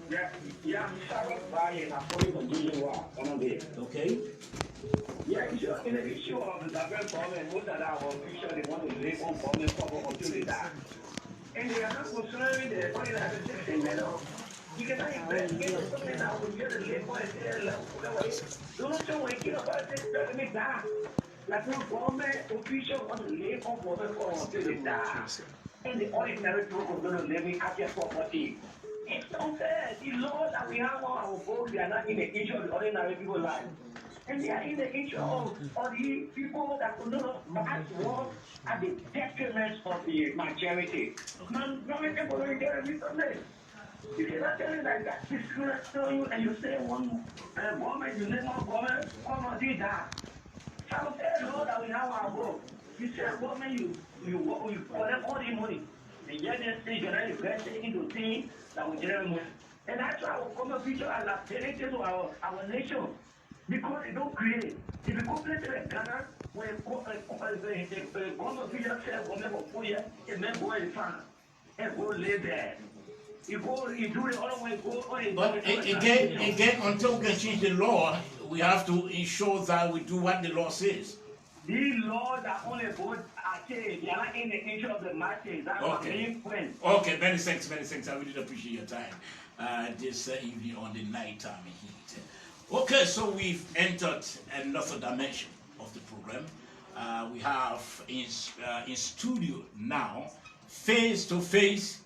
Yeah, yeah, I'm sorry, and I'm probably going to do you one of it. Okay. Yeah, in the issue of the government government, most of our officials, they want to live on government cover until they die. And they are not considering the organization, you know. You cannot investigate something that will just live for a day away. Don't show when you about this, let me die. Like no government official want to live on government cover until they die. And the ordinary people are going to live in their property. It's unfair. The laws that we have on our books, they are not in the issue of the ordinary people's life. And they are in the issue of the people that could not pass laws at the detriment of the majority. Man, no one can believe there is something. You cannot tell me like that. This is going to tell you, and you say one government, you name one government, come on, do that. Some fair law that we have on our book. You say government, you collect all the money. And yet they say you're not investing into things that will generate money. And that's why our common future has affected to our nation. Because they don't create. If you go play to Ghana, when the government future says government for 4 years, it may go in France and go live there. You do the other way, go on. But again, until we can change the law, we have to ensure that we do what the law says. These laws are only good at they are not in the nature of the masses. That's what main point. Okay, many thanks. I really appreciate your time this evening on the nighttime heat. Okay, so we've entered another dimension of the program. We have in studio now, face to face,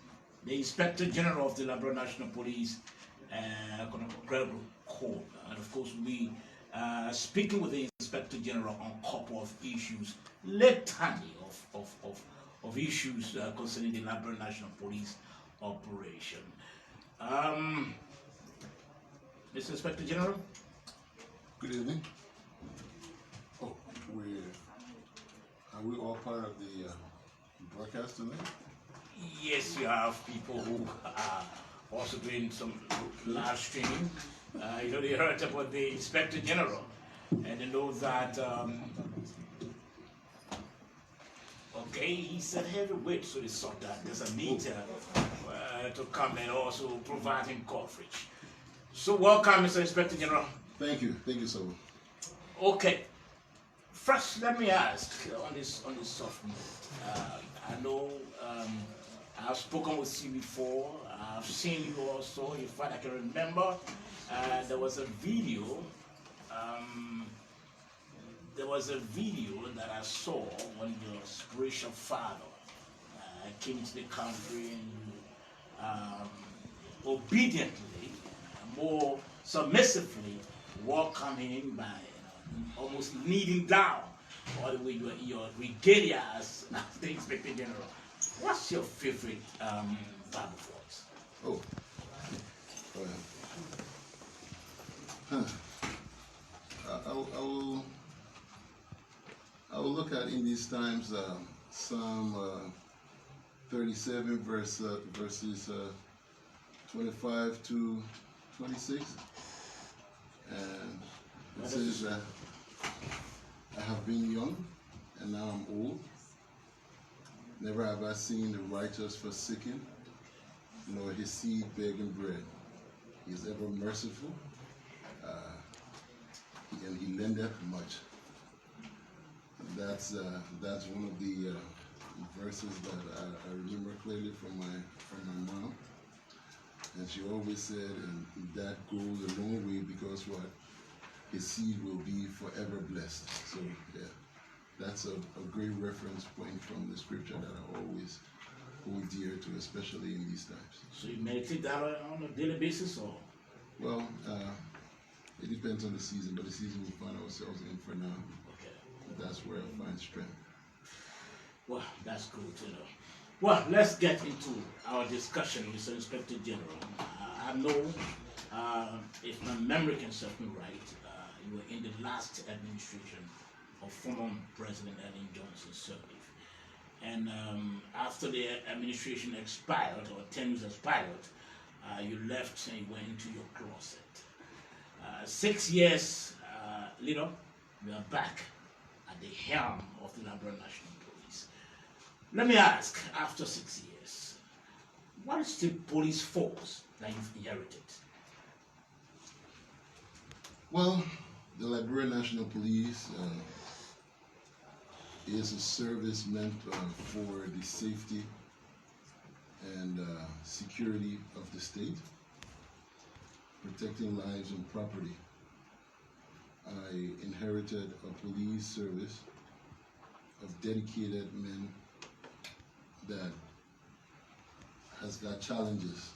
the Inspector General of the Liberia National Police, Colonel Gregory Coleman. And of course, we speaking with the Inspector General on a couple of issues, litany of issues concerning the Liberia National Police operation. Mr. Inspector General? Good evening. Oh, are we all part of the broadcast tonight? Yes, you have people who are also doing some live streaming. They heard about the Inspector General, and they know that, okay, he said heavy weight, so they saw that there's a need to come and also provide him coverage. So welcome, Mr. Inspector General. Thank you so much. Okay, first let me ask on this soft note. I know I've spoken with you before. I've seen you also. In fact, I can remember there was a video. That I saw when your spiritual father came to the country and obediently, more submissively welcome him by almost kneeling down all the way your regalia as the Inspector General. What's your favorite Bible verse? Oh, I will look at in these times Psalm 37 verses 25 to 26, and it says, I have been young and now I'm old. Never have I seen the righteous forsaken, nor his seed begging bread. He is ever merciful, and he lendeth much. That's one of the verses that I remember clearly from my mom, and she always said, and that goes a long way, because what, his seed will be forever blessed. So yeah, that's a great reference point from the scripture that I always hold dear to, especially in these times. So you meditate that on a daily basis, or? Well, it depends on the season, but the season we find ourselves in for now, Okay. That's where I find strength. Well, that's good to know. Well, let's get into our discussion, Mr. Inspector General. I know, if my memory can serve me right, you were in the last administration of former President Ellen Johnson Sirleaf. And after the administration expired, or terms expired, you left and you went into your closet. 6 years later, we are back at the helm of the Liberia National Police. Let me ask, after 6 years, what is the police force that you've inherited? Well, the Liberia National Police is a service meant for the safety and security of the state, protecting lives and property. I inherited a police service of dedicated men that has got challenges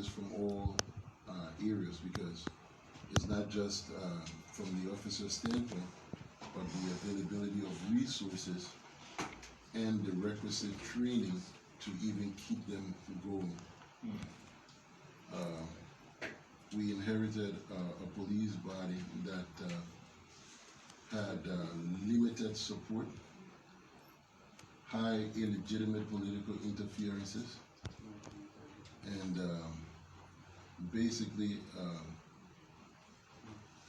from all areas, because it's not just from the officer's standpoint, but the availability of resources and the requisite training to even keep them going. We inherited a police body that had limited support, high illegitimate political interferences, and basically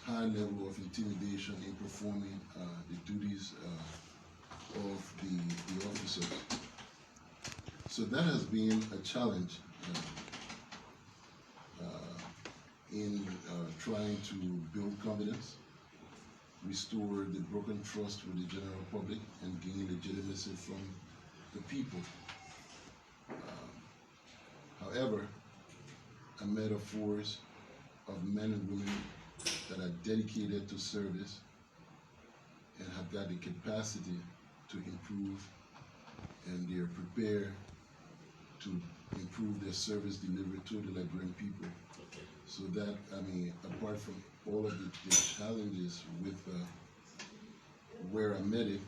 high level of intimidation in performing the duties of the officers. So that has been a challenge in trying to build confidence, restore the broken trust with the general public, and gain legitimacy from the people. However, I met a force of men and women that are dedicated to service and have got the capacity to improve, and they are prepared to improve their service delivery to the Liberian people. Okay. So that, I mean, apart from all of the challenges with where I met it,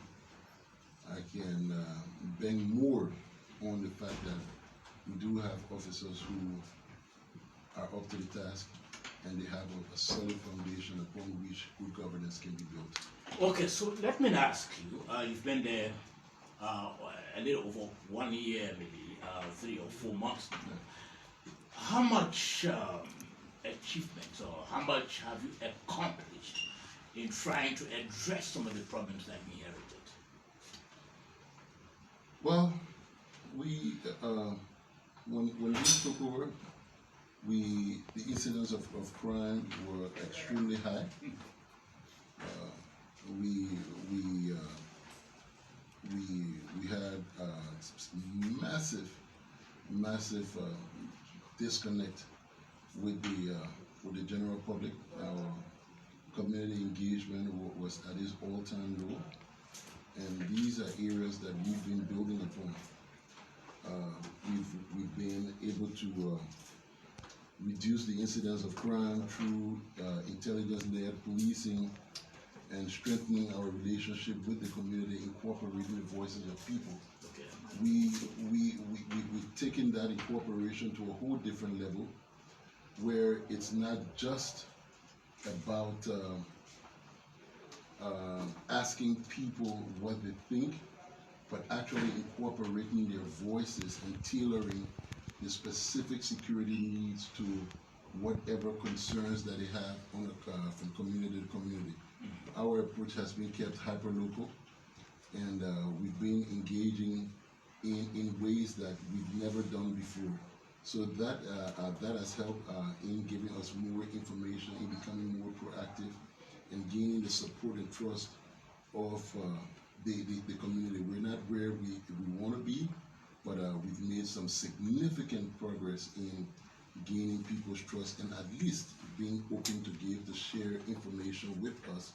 I can bang more on the fact that we do have officers who are up to the task, and they have a solid foundation upon which good governance can be built. Okay, so let me ask you, you've been there a little over 1 year, maybe 3 or 4 months now. How much achievements or how much have you accomplished in trying to address some of the problems that you inherited? Well, we when we took over, the incidents of crime were extremely high. We had massive disconnect with the general public. Our community engagement was at its all-time low, and these are areas that we've been building upon. We've been able to reduce the incidence of crime through intelligence-led policing and strengthening our relationship with the community, incorporating the voices of people. Okay. We've taken that incorporation to a whole different level, where it's not just about asking people what they think, but actually incorporating their voices and tailoring the specific security needs to whatever concerns that they have on from community to community. Our approach has been kept hyper-local, and we've been engaging in ways that we've never done before. So that has helped in giving us more information, in becoming more proactive, and gaining the support and trust of the community. We're not where we want to be, but we've made some significant progress in gaining people's trust, and at least being open to share information with us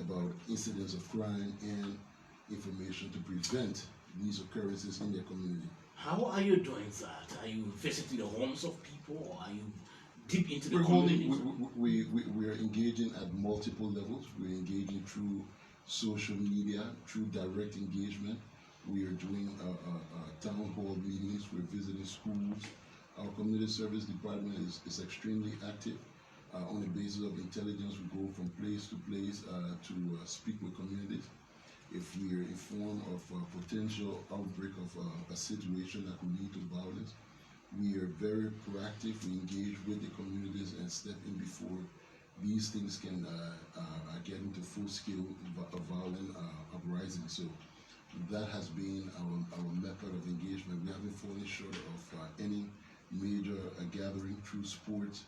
about incidents of crime and information to prevent these occurrences in their community. How are you doing that? Are you visiting the homes of people, or are you deep into the We're communities? we're engaging at multiple levels. We're engaging through social media, through direct engagement. We are doing town hall meetings. We're visiting schools. Our community service department is extremely active. On the basis of intelligence, we go from place to place to speak with communities. If we are informed of a potential outbreak of a situation that could lead to violence, we are very proactive. We engage with the communities and step in before these things can get into full-scale violent uprising. So that has been our method of engagement. We haven't fallen short of any major gathering through sports,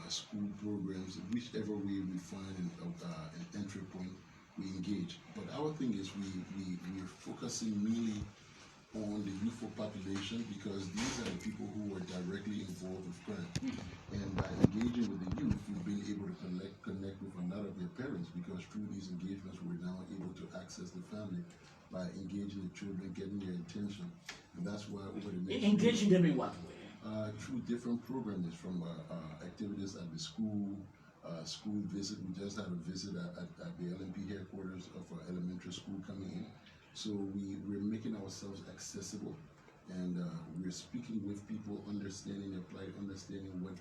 school programs, whichever way we find an entry point, we engage. But our thing is we're focusing really on the youthful population because these are the people who are directly involved with crime. And by engaging with the youth, we've been able to connect with a lot of their parents because through these engagements, we're now able to access the family by engaging the children, getting their attention. And that's why over the next Engaging them in what way? Through different programs from activities at the school, school visit. We just had a visit at the LMP headquarters of our elementary school coming in. So we're making ourselves accessible, and we're speaking with people, understanding their plight, understanding what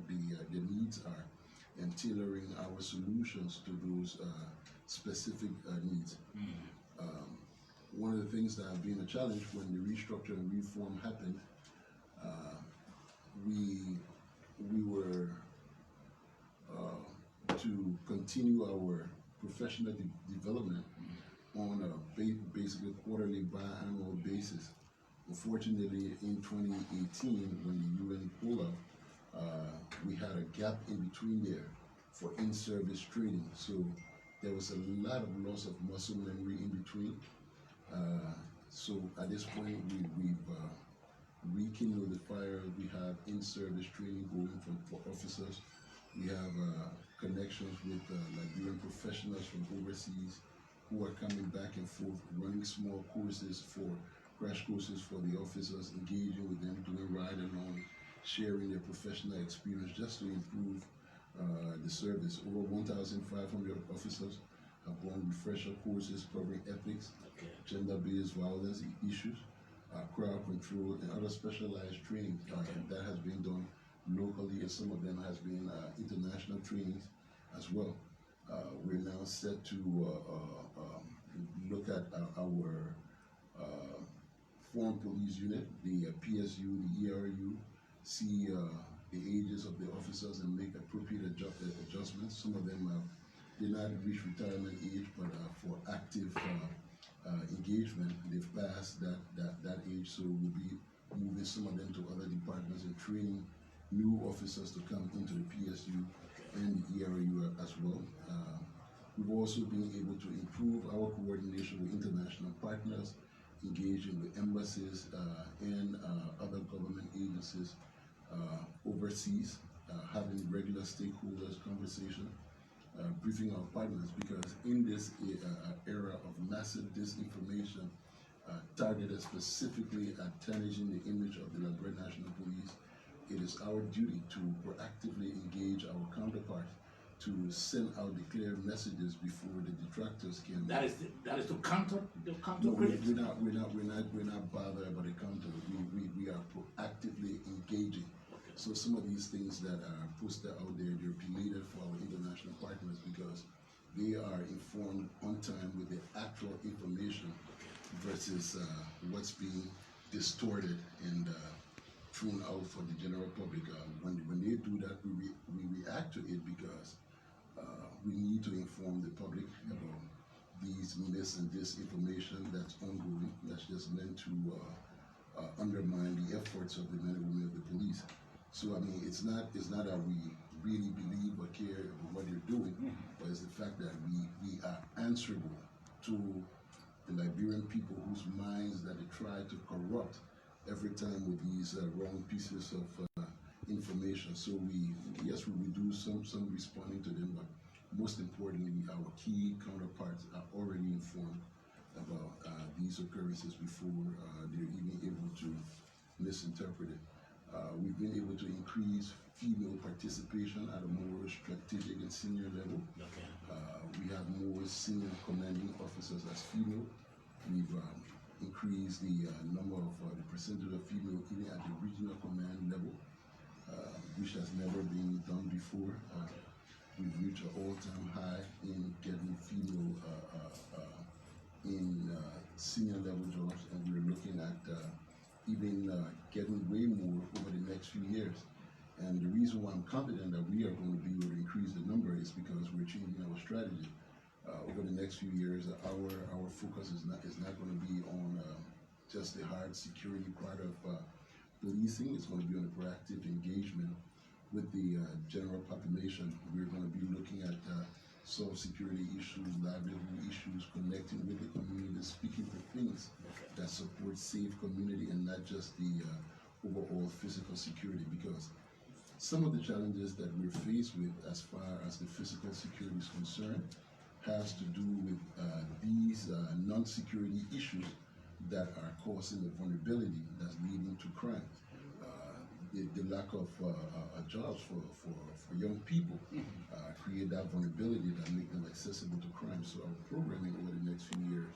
the needs are, and tailoring our solutions to those specific needs. One of the things that have been a challenge when the restructure and reform happened, we were to continue our professional development on a basically quarterly biannual basis. Unfortunately, in 2018, when the UN pulled up, we had a gap in between there for in-service training. So there was a lot of loss of muscle memory in between. So at this point, we've rekindled the fire. We have in-service training going for officers. We have connections with Liberian professionals from overseas who are coming back and forth, running small courses crash courses for the officers, engaging with them, doing ride-along, sharing their professional experience just to improve the service. Over 1,500 officers have gone refresher courses covering ethics, gender-based violence issues, crowd control, and other specialized training that has been done locally, and some of them has been international trainings as well. We're now set to look at our foreign police unit, the PSU, the ERU, see the ages of the officers and make appropriate adjustments. Some of them did not reach retirement age, but for active engagement, they've passed that age, so we'll be moving some of them to other departments and training new officers to come into the PSU and the ERU as well. We've also been able to improve our coordination with international partners, engaging with embassies and other government agencies overseas, having regular stakeholders conversation, briefing our partners, because in this era of massive disinformation targeted specifically at tarnishing the image of the Liberia National Police, it is our duty to proactively engage our counterparts to send out the clear messages before the detractors can. That is to counter the No, critics. we're not bothered about the counter. We are proactively engaging. So some of these things that are posted out there, they're belated for our international partners because they are informed on time with the actual information versus what's being distorted and thrown out for the general public. When they do that, we react to it because we need to inform the public about these myths and disinformation that's ongoing, that's just meant to undermine the efforts of the men and women of the police. So I mean, it's not that we really believe or care about what they're doing, but it's the fact that we are answerable to the Liberian people whose minds that they try to corrupt every time with these wrong pieces of information. So we do some responding to them, but most importantly, our key counterparts are already informed about these occurrences before they're even able to misinterpret it. We've been able to increase female participation at a more strategic and senior level. We have more senior commanding officers as female. We've increased the number of the percentage of female even at the regional command level, which has never been done before. We've reached an all-time high in getting female in senior level jobs, and we're looking at even getting way more over the next few years. And the reason why I'm confident that we are going to be able to increase the number is because we're changing our strategy. over the next few years, our focus is not going to be on just the hard security part of policing. It's going to be on the proactive engagement with the general population. We're going to be looking at solve security issues, livelihood issues, connecting with the community, speaking for things that support safe community and not just the overall physical security. Because some of the challenges that we're faced with as far as the physical security is concerned has to do with these non-security issues that are causing the vulnerability that's leading to crime. The lack of jobs for young people create that vulnerability that make them accessible to crime. So our programming over the next few years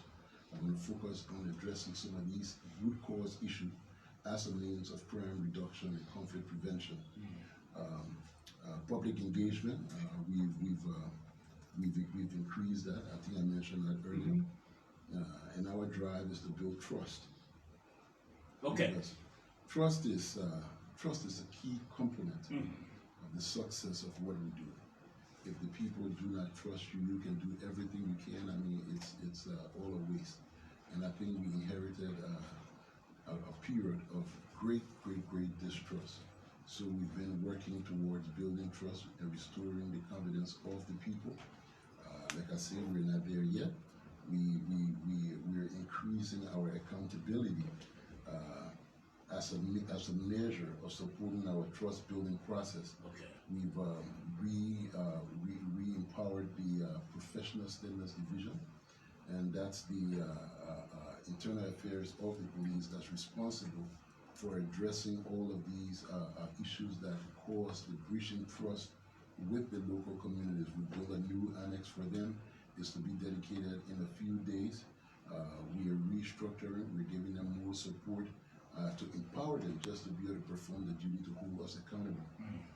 are going to focus on addressing some of these root cause issues as a means of crime reduction and conflict prevention. Public engagement, we've increased that. I think I mentioned that earlier. And our drive is to build trust. Okay. Because trust is a key component of the success of what we do. If the people do not trust you, you can do everything you can. I mean, it's all a waste. And I think we inherited a period of great distrust. So we've been working towards building trust and restoring the confidence of the people. Like I said, we're not there yet. We're increasing our accountability as a measure of supporting our trust building process. Okay. We've re-empowered the Professional Standards Division, and that's the internal affairs of the police that's responsible for addressing all of these issues that cause the breaching trust with the local communities. We built a new annex for them. It's to be dedicated in a few days. We are restructuring. We're giving them more support to empower them just to be able to perform the duty to hold us accountable.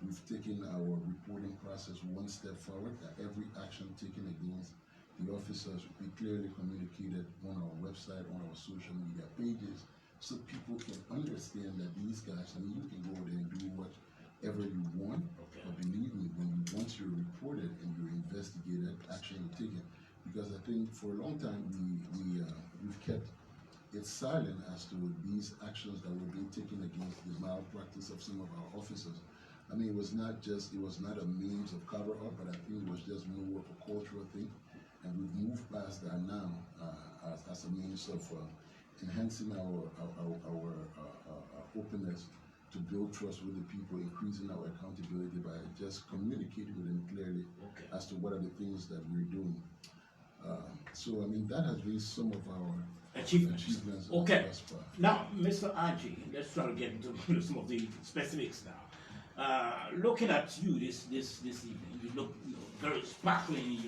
We've taken our reporting process one step forward. Every action taken against the officers will be clearly communicated on our website, on our social media pages, so people can understand that these guys, I mean, you can go there and do whatever you want, but believe me, once you're reported and you're investigated, action is taken. Because I think for a long time we've kept it silent as to these actions that were being taken against the malpractice of some of our officers. I mean, it was not a means of cover up, but I think it was just more of a cultural thing. And we've moved past that now as a means of enhancing our openness to build trust with the people, increasing our accountability by just communicating with them clearly as to what are the things that we're doing. So, I mean, that has been some of our achievements. Okay. Now, Mr. Aji, let's try to get into some of the specifics now. Looking at you this evening, you look very sparkling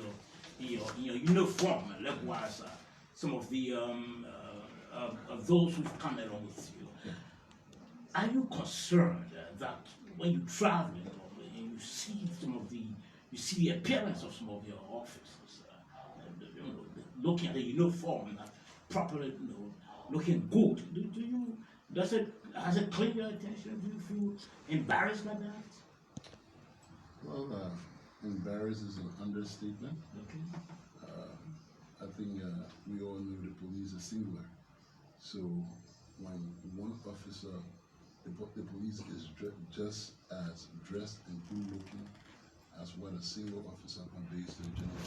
in your uniform, and likewise some of the of those who've come along with you. Are you concerned that when you travel and you see the appearance of some of your officers, looking at the uniform, properly, looking good, has it clear your attention? Do you feel embarrassed by that? Well, embarrassed is an understatement. Okay. I think we all know the police is singular. So when one officer, the police is just as dressed and good looking as what a single officer conveys to the general.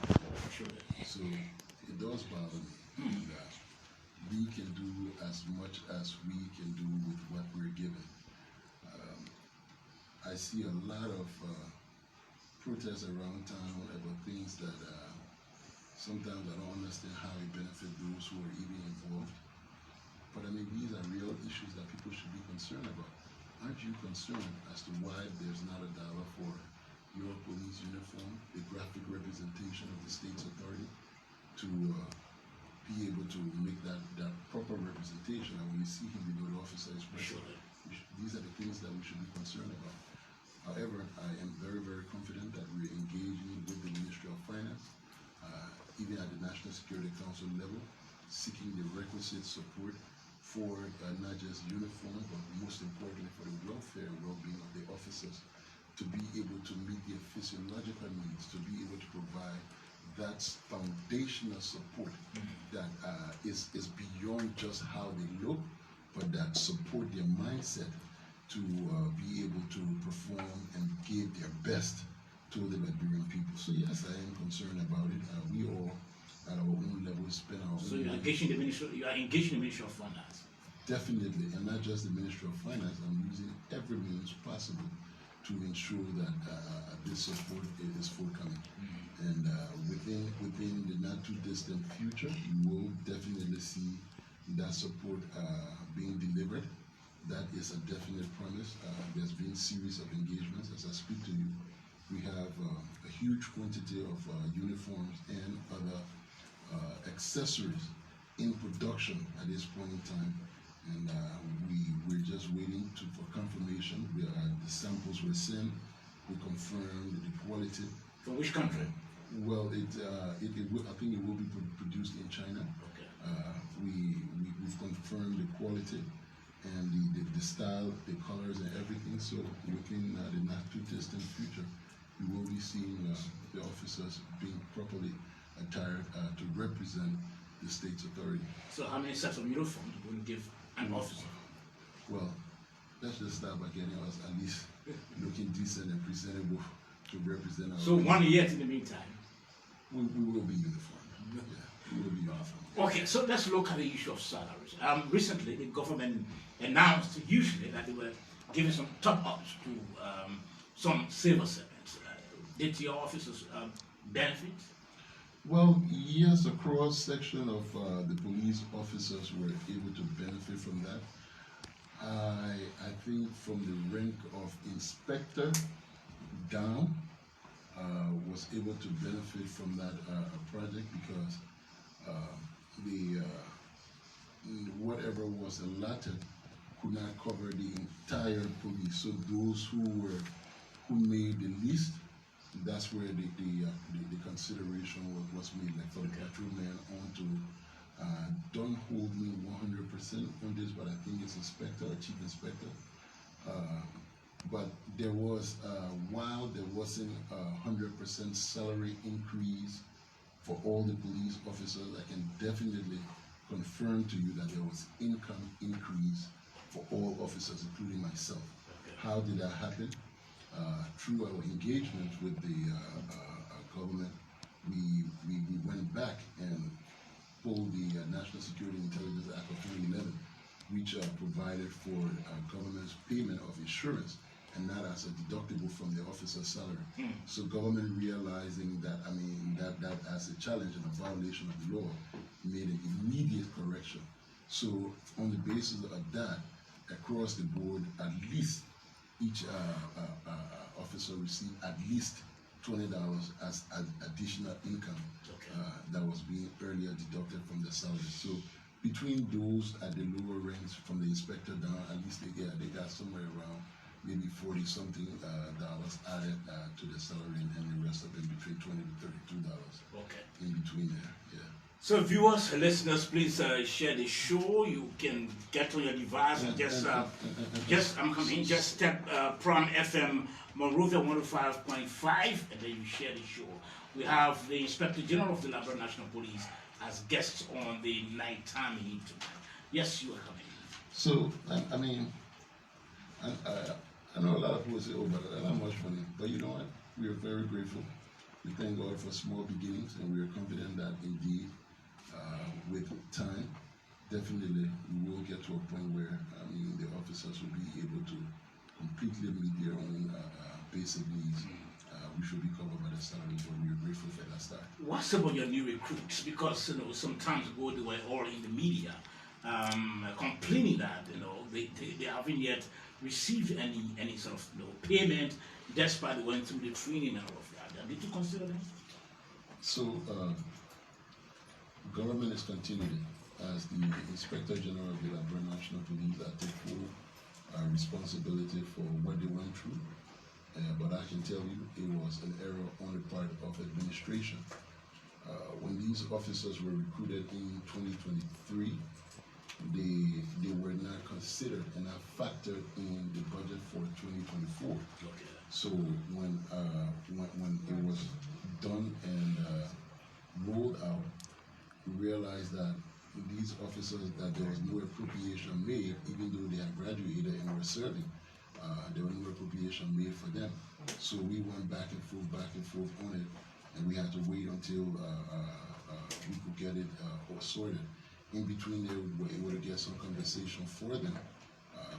Sure. So it does bother me that we can do as much as we can do with what we're given. I see a lot of protests around town about things that sometimes I don't understand how it benefits those who are even involved. But I mean, these are real issues that people should be concerned about. Aren't you concerned as to why there's not $1 for your police uniform, the graphic representation of the state's authority, to be able to make that proper representation? And when you see him below the officer is present, these are the things that we should be concerned about. However, I am very confident that we're engaging with the Ministry of Finance, even at the National Security Council level, seeking the requisite support for not just uniform, but most importantly for the welfare and well-being of the officers, to be able to meet their physiological needs, to be able to provide that's foundational support that is beyond just how they look, but that support their mindset to be able to perform and give their best to the Liberian people. So yes, I am concerned about it. We all, at our own level, spend our So own you are engaging the Ministry. You are engaging the Ministry of Finance. Definitely, and not just the Ministry of Finance. I'm using every means possible to ensure that this support is forthcoming. And within the not too distant future, you will definitely see that support being delivered. That is a definite promise. There's been a series of engagements. As I speak to you, we have a huge quantity of uniforms and other accessories in production at this point in time. And we're just waiting for confirmation. The samples were sent. We confirmed the quality. From which country? Well, I think it will be produced in China. Okay. We've confirmed the quality and the style, the colors, and everything. So within the not too distant future, we will be seeing the officers being properly attired to represent the state's authority. So how many sets of uniforms will you give an officer? Well, let's just start by getting us at least looking decent and presentable to represent our. So 1 year in the meantime. We will be uniformed. Yeah, we will be uniformed. Okay, so let's look at the issue of salaries. Recently, the government announced usually that they were giving some top-ups to some civil servants. Did your officers benefit? Well, yes, a cross-section of the police officers were able to benefit from that. I think from the rank of inspector down, was able to benefit from that project because whatever was allotted could not cover the entire police. So those who made the least, that's where the consideration was made. Like for the patrolman on to don't hold me 100% on this, but I think it's inspector or chief inspector. But there was, while there wasn't 100% salary increase for all the police officers, I can definitely confirm to you that there was income increase for all officers, including myself. How did that happen? Through our engagement with the government, we went back and pulled the National Security Intelligence Act of 2011, which provided for government's payment of insurance and not as a deductible from the officer's salary. So government realizing that, that as a challenge and a violation of the law, made an immediate correction. So on the basis of that, across the board, at least each officer received at least $20 as additional income that was being earlier deducted from the salary. So between those at the lower ranks, from the inspector down, at least they got somewhere around maybe 40 something dollars added to the salary, and the rest of it between $20 to $32 in between there. Yeah. So viewers, listeners, please share the show. You can get on your device and just step Pram FM Monrovia 105.5, and then you share the show. We have the Inspector General of the Liberia National Police as guests on the nighttime heat tonight. Yes, you are coming. So I know a lot of people say, "Oh, but that's not much money." But you know what? We are very grateful. We thank God for small beginnings, and we are confident that indeed, with time, definitely we will get to a point where the officers will be able to completely meet their own basic needs. We should be covered by the salary, but we are grateful for that start. What's about your new recruits? Because some time ago they were all in the media complaining that they haven't yet received any sort of payment, despite they went through the training and all of that. Did you consider that? So, government is continuing as the Inspector General of the Liberia National Police that take full responsibility for what they went through. But I can tell you it was an error on the part of administration. When these officers were recruited in 2023, they were not considered and not factored in the budget for 2024. So when it was done and rolled out, we realized that these officers, that there was no appropriation made, even though they had graduated and were serving. There was no appropriation made for them. So we went back and forth on it, and we had to wait until we could get it all sorted. In between there, we were able to get some compensation for them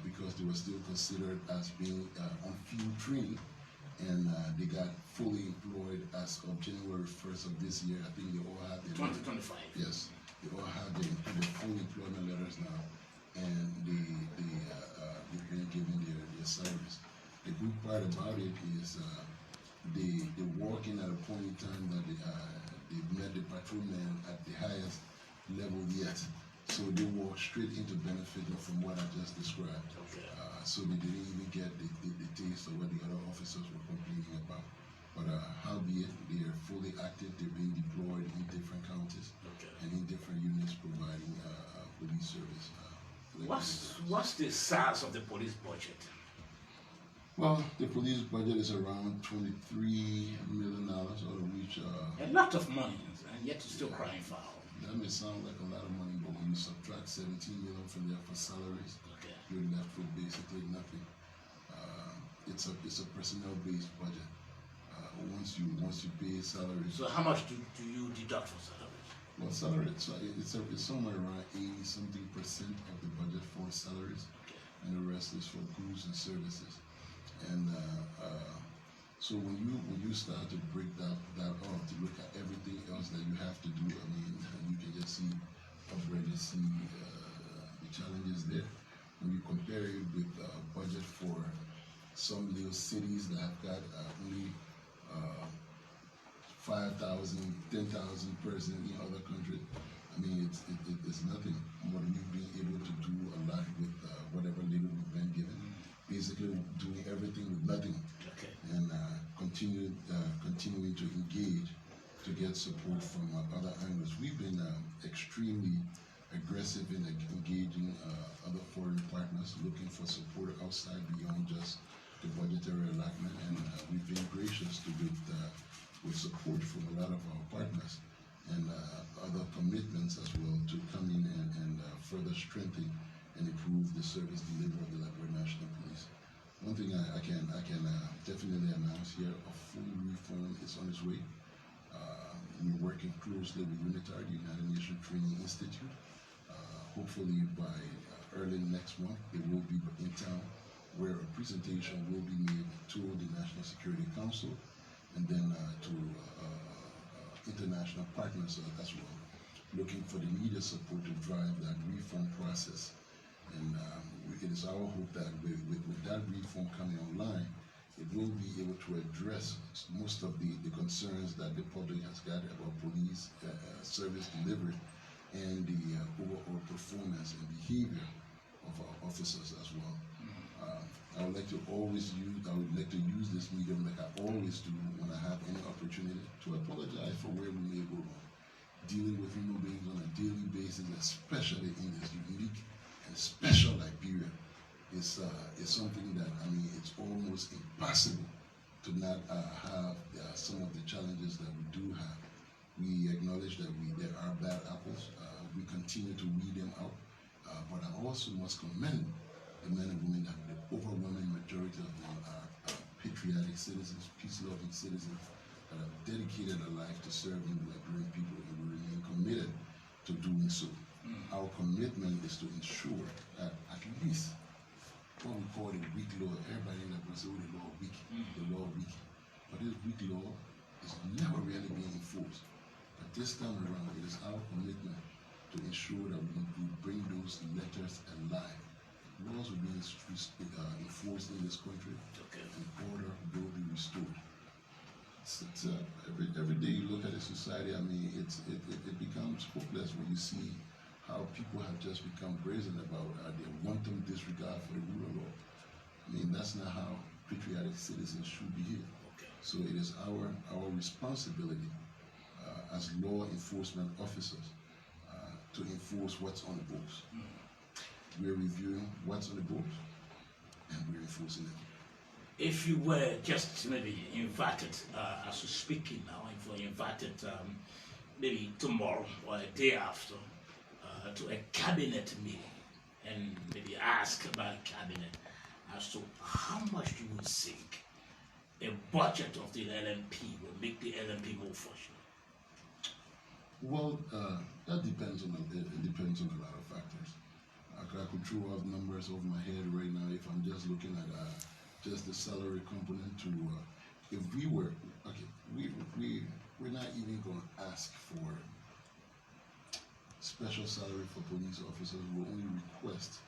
because they were still considered as being on field training, and they got fully employed as of January 1st of this year. I think they all have their 2025. Yes, they all have their full employment letters now, and they've been given their salaries. The good part about it is they walk in at a point in time that they've met the patrolman at the highest level yet. So they walk straight into benefiting from what I just described. Okay. So they didn't even get the taste of what the other officers were complaining about. But howbeit, they are fully active. They're being deployed in different counties and in different units providing police service. What's the size of the police budget? Well, the police budget is around $23 million, out of which... a lot of money, and yet you're still crying foul. That may sound like a lot of money, but when you subtract 17 million from there for salaries, you're left with basically nothing. It's a personnel-based budget. Once you pay salaries. So how much do you deduct for salaries? Well, salary it's somewhere around 80-something% of the budget for salaries, and the rest is for goods and services. And so when you start to break that up, to look at everything else that you have to do, I mean, you can just see already the challenges there. When you compare it with budget for some little cities that have got only 5,000, 10,000 person in other countries, I mean, it's nothing. But we've been able to do a lot with whatever little we've been given. Basically, doing everything with nothing, and continuing to engage to get support from other angles. We've been extremely aggressive in engaging other foreign partners, looking for support outside beyond just the budgetary allotment, and we've been gracious with support from a lot of our partners and other commitments as well to come in and further strengthen and improve the service delivery of the Liberia National Police. One thing I can definitely announce here: a full reform is on its way. We're working closely with UNITAR, the United Nations Training Institute. Hopefully by early next month, they will be in town, where a presentation will be made to the National Security Council and then to international partners as well, looking for the needed support to drive that reform process. And it is our hope that with that reform coming online, it will be able to address most of the concerns that the public has got about police service delivery and the overall performance and behavior of our officers as well. I would like to use this medium, like I always do when I have any opportunity, to apologize for where we may go wrong. Dealing with human beings on a daily basis, especially in this unique and special Liberia, is something that, I mean, it's almost impossible to not have some of the challenges that we do have. We acknowledge that there are bad apples. We continue to weed them out, but I also must commend the men and women that the overwhelming majority of them are patriotic citizens, peace-loving citizens that have dedicated their life to serving the Liberian people, and we remain committed to doing so. Our commitment is to ensure that at least what we call the weak law, everybody in the say, oh, the law weak, the law weak. But this weak law is never really being enforced. But this time around, it is our commitment to ensure that we bring those letters alive. Laws will be enforced in this country, and order will be restored. Every day you look at a society, I mean, it becomes hopeless when you see how people have just become brazen about their wanton disregard for the rule of law. I mean, that's not how patriotic citizens should behave. So it is our responsibility as law enforcement officers to enforce what's on the books. We're reviewing what's on the books, and we're enforcing it. If you were just maybe invited, as you're speaking now, if you're invited, maybe tomorrow or a day after to a cabinet meeting and maybe ask about the cabinet as to how much you would think a budget of the LMP will make the LMP more functional? Well, that depends on it depends on a lot of factors. I could throw out numbers over my head right now if I'm just looking at just the salary component to if we were okay, we're not even going to ask for special salary for police officers. We'll only request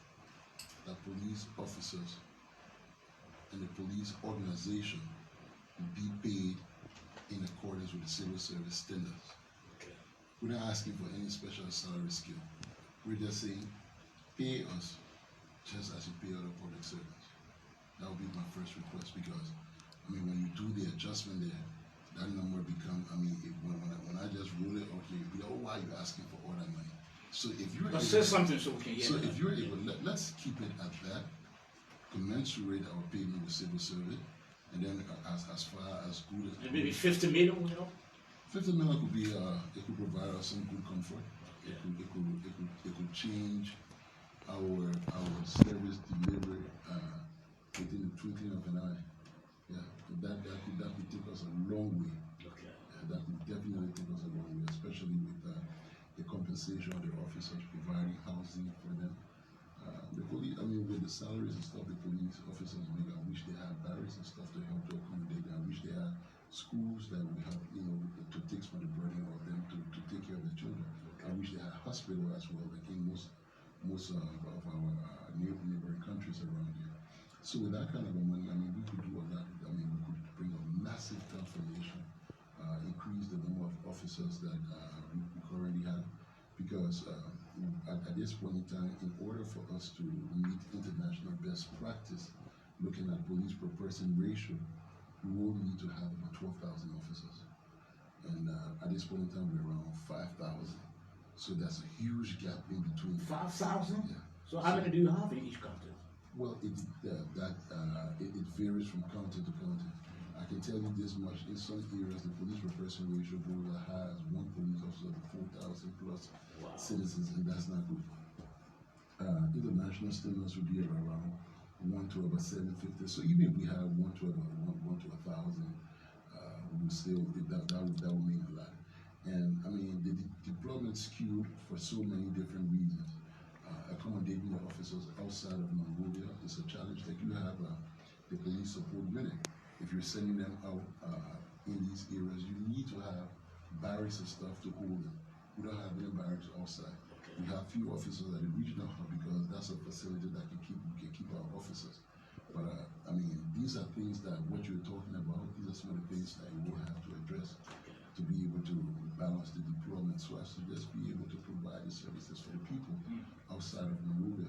that police officers and the police organization be paid in accordance with the civil service standards. Okay. We're not asking for any special salary scale. We're just saying, pay us just as you pay other public servants. That would be my first request, because I mean, when you do the adjustment there, that number become, I mean, when I just roll it, okay, you'll be like, oh, why are you asking for all that money? So if you're say something so we can hear. So if you're able, let's keep it at that, commensurate our payment with civil service, and then as far as good as maybe 50 million will help. 50 million could be it could provide us some good comfort. Yeah. It could change our service delivery within the twinkling of an eye. Yeah, that could take us a long way. Okay. That could definitely take us a long way, especially with the compensation of the officers, providing housing for them. The police, I mean, with the salaries and stuff the police officers make, I wish they had barracks and stuff to help to accommodate them. I wish they had schools that would help, you know, to take some of the burden of them to take care of the children. I wish they had a hospital as well, like in most of our neighboring countries around here. So with that kind of money, I mean, we could do a lot. I mean, we could bring a massive transformation, increase the number of officers that we currently have, because at this point in time, in order for us to meet international best practice, looking at police per person ratio, we will need to have about 12,000 officers. And at this point in time, we're around 5,000. So that's a huge gap in between. 5,000? Yeah. So how many do you have in each county? Well, it varies from county to county. I can tell you this much: in some areas, the police per person ratio goes as high as one police officer to 4,000 plus citizens, and that's not good. International standards would be around 1 to about 750. So even if we have 1 to 1,000, we would still that would mean a lot. And I mean, the deployment skewed for so many different reasons. Accommodating the officers outside of Monrovia is a challenge. Like you have the police support unit. If you're sending them out in these areas, you need to have barracks and stuff to hold them. We don't have any barracks outside. We have few officers at the regional hub because that's a facility that can keep our officers. But I mean, these are things that what you're talking about. These are some of the things that you will have to address to be able to balance the deployment, so as to just be able to provide the services for the people outside of Monrovia.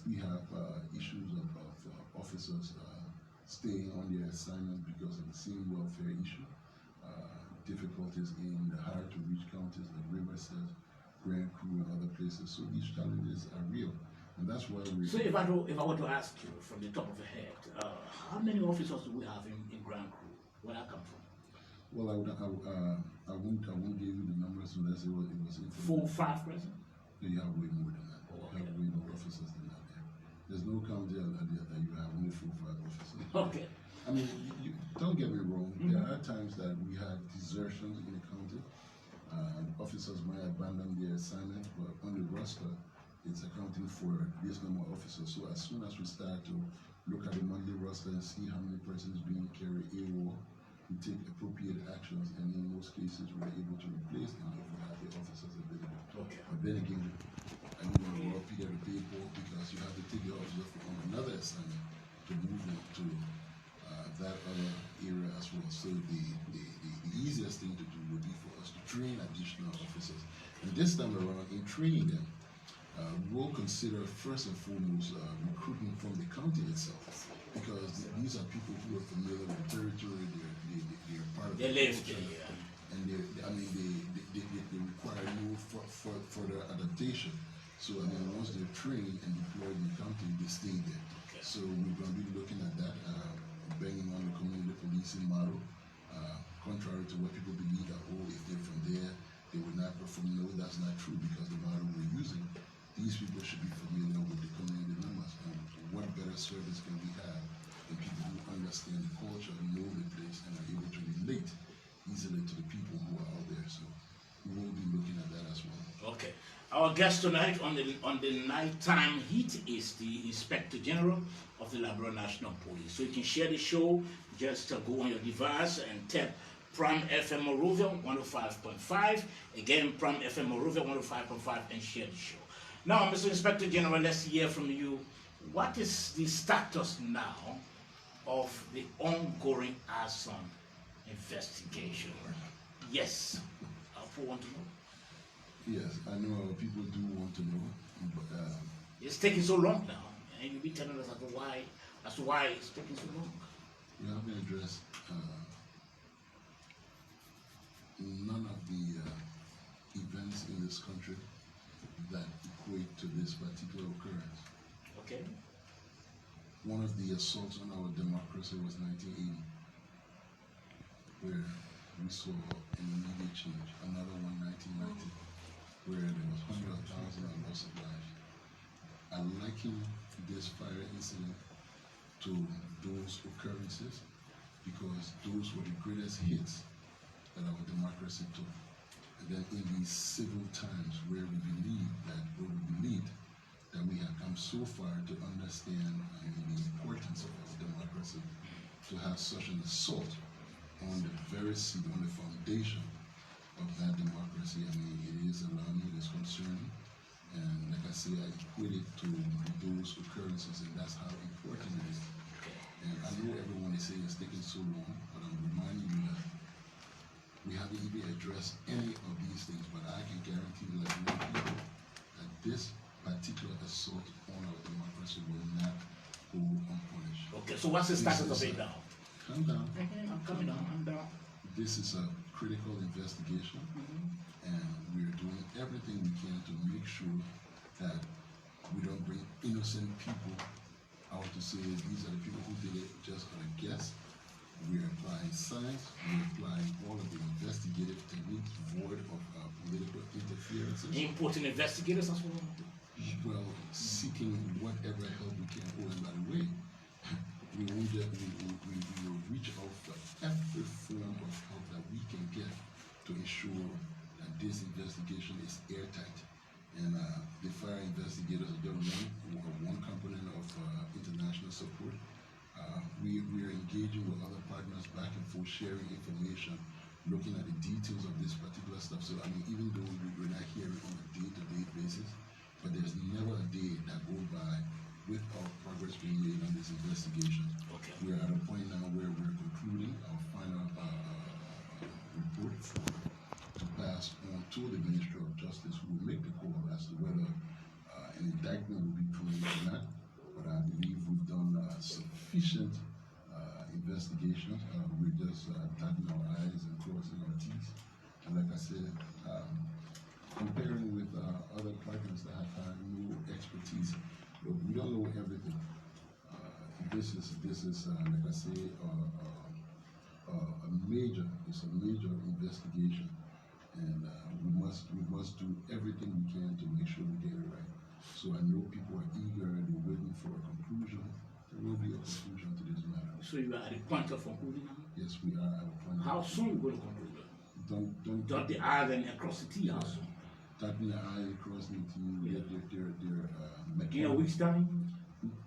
We have issues of officers staying on their assignment because of the same welfare issue, difficulties in the hard-to-reach counties like Riverside, Grand Crew, and other places. So these challenges are real, and that's why we. So if I were to ask you from the top of your head, how many officers do we have in Grand Crew? Where I come from? Well, I won't give you the numbers unless it was 4 or 5 present. You have way more than that. Oh, You have way more officers than that. There's no county that you have only 4 or 5 officers. Okay. I mean, you don't get me wrong. There are times that we have desertions in the county. Officers might abandon their assignment, but on the roster, it's accounting for this number of officers. So as soon as we start to look at the monthly roster and see how many persons being carried AWOL, we take appropriate actions, and in most cases, we're able to replace them if we have the officers available. Okay. But then again, I don't want to rob Peter to pay Paul, because you have to take the officer from another assignment to move them to that other area as well. So the easiest thing to do would be for us to train additional officers. And this time around, in training them, we'll consider first and foremost recruiting from the county itself, because these are people who are familiar with the territory. They're part of they the live culture, there, yeah. And they require no further adaptation. So I mean, once they're trained and deployed in the county, they stay there. Okay. So we're going to be looking at that, bringing on the community policing model, contrary to to what people believe that, oh, if they're from there, they would not perform. No, that's not true, because the model we're using, these people should be familiar with the community members. And what better service can we have than people who understand the culture, know the place, and are able to relate easily to the people who are out there. So we will be looking at that as well. Okay. Our guest tonight on the nighttime heat is the Inspector General of the Liberia National Police. So you can share the show. Just go on your device and tap Prime FM Morovia 105.5. Again, Prime FM Morovia 105.5, and share the show. Now, Mr. Inspector General, let's hear from you. What is the status now of the ongoing arson investigation? Yes, I want to know. Yes, I know our people do want to know, but it's taking so long now, and you'll be telling us as to why it's taking so long. we haven't addressed none of the events in this country that equate to this particular occurrence. Okay. One of the assaults on our democracy was 1980, where we saw an immediate change. Another one, 1990, where there was hundreds of thousands of loss of life. I liken this fire incident to those occurrences because those were the greatest hits that our democracy took. And then in these civil times where we believe that we have come so far to understand the importance of our democracy, to have such an assault on the very seed, on the foundation of that democracy, I mean, it is alarming, it is concerning, and like I say, I equate it to those occurrences, and that's how important it is. And I know everyone is saying it's taking so long, but I'm reminding you that we haven't even addressed any of these things, but I can guarantee you, like many people, that this particular assault on our democracy will not go unpunished. Okay, so what's the status of it now? Calm down. I'm coming down, I'm down. This is a critical investigation, and we're doing everything we can to make sure that we don't bring innocent people out to say these are the people who did it just on a guess. We're applying science, we're applying all of the investigative techniques void of political interferences. Importing investigators as well? Well, seeking whatever help we can. Oh, and by the way, we will reach out for every form of help that we can get to ensure that this investigation is airtight. And the fire investigators are just one component of international support. We are engaging with other partners back and forth, sharing information, looking at the details of this particular stuff. So, I mean, even though we're not hearing on a day-to-day basis, but there's never a day that goes by without progress being made on this investigation. Okay. We're at a point now where we're concluding our final report to pass on to the Ministry of Justice, who will make the call as to whether an indictment will be proved or not. But I believe we've done sufficient investigation. We're just dotting our I's and crossing our T's. And like I said, comparing with other partners that have had no expertise, but we don't know everything. This is like I say, a major investigation, and we must do everything we can to make sure we get it right. So I know people are eager and they're waiting for a conclusion. There will be a conclusion to this matter. So you are at the point of concluding now? Yes, we are at a point. How soon are you going to conclude? Don't Dot the I and across the T, how soon? Dotting the I, crossing the T, Yeah. their In a week's time?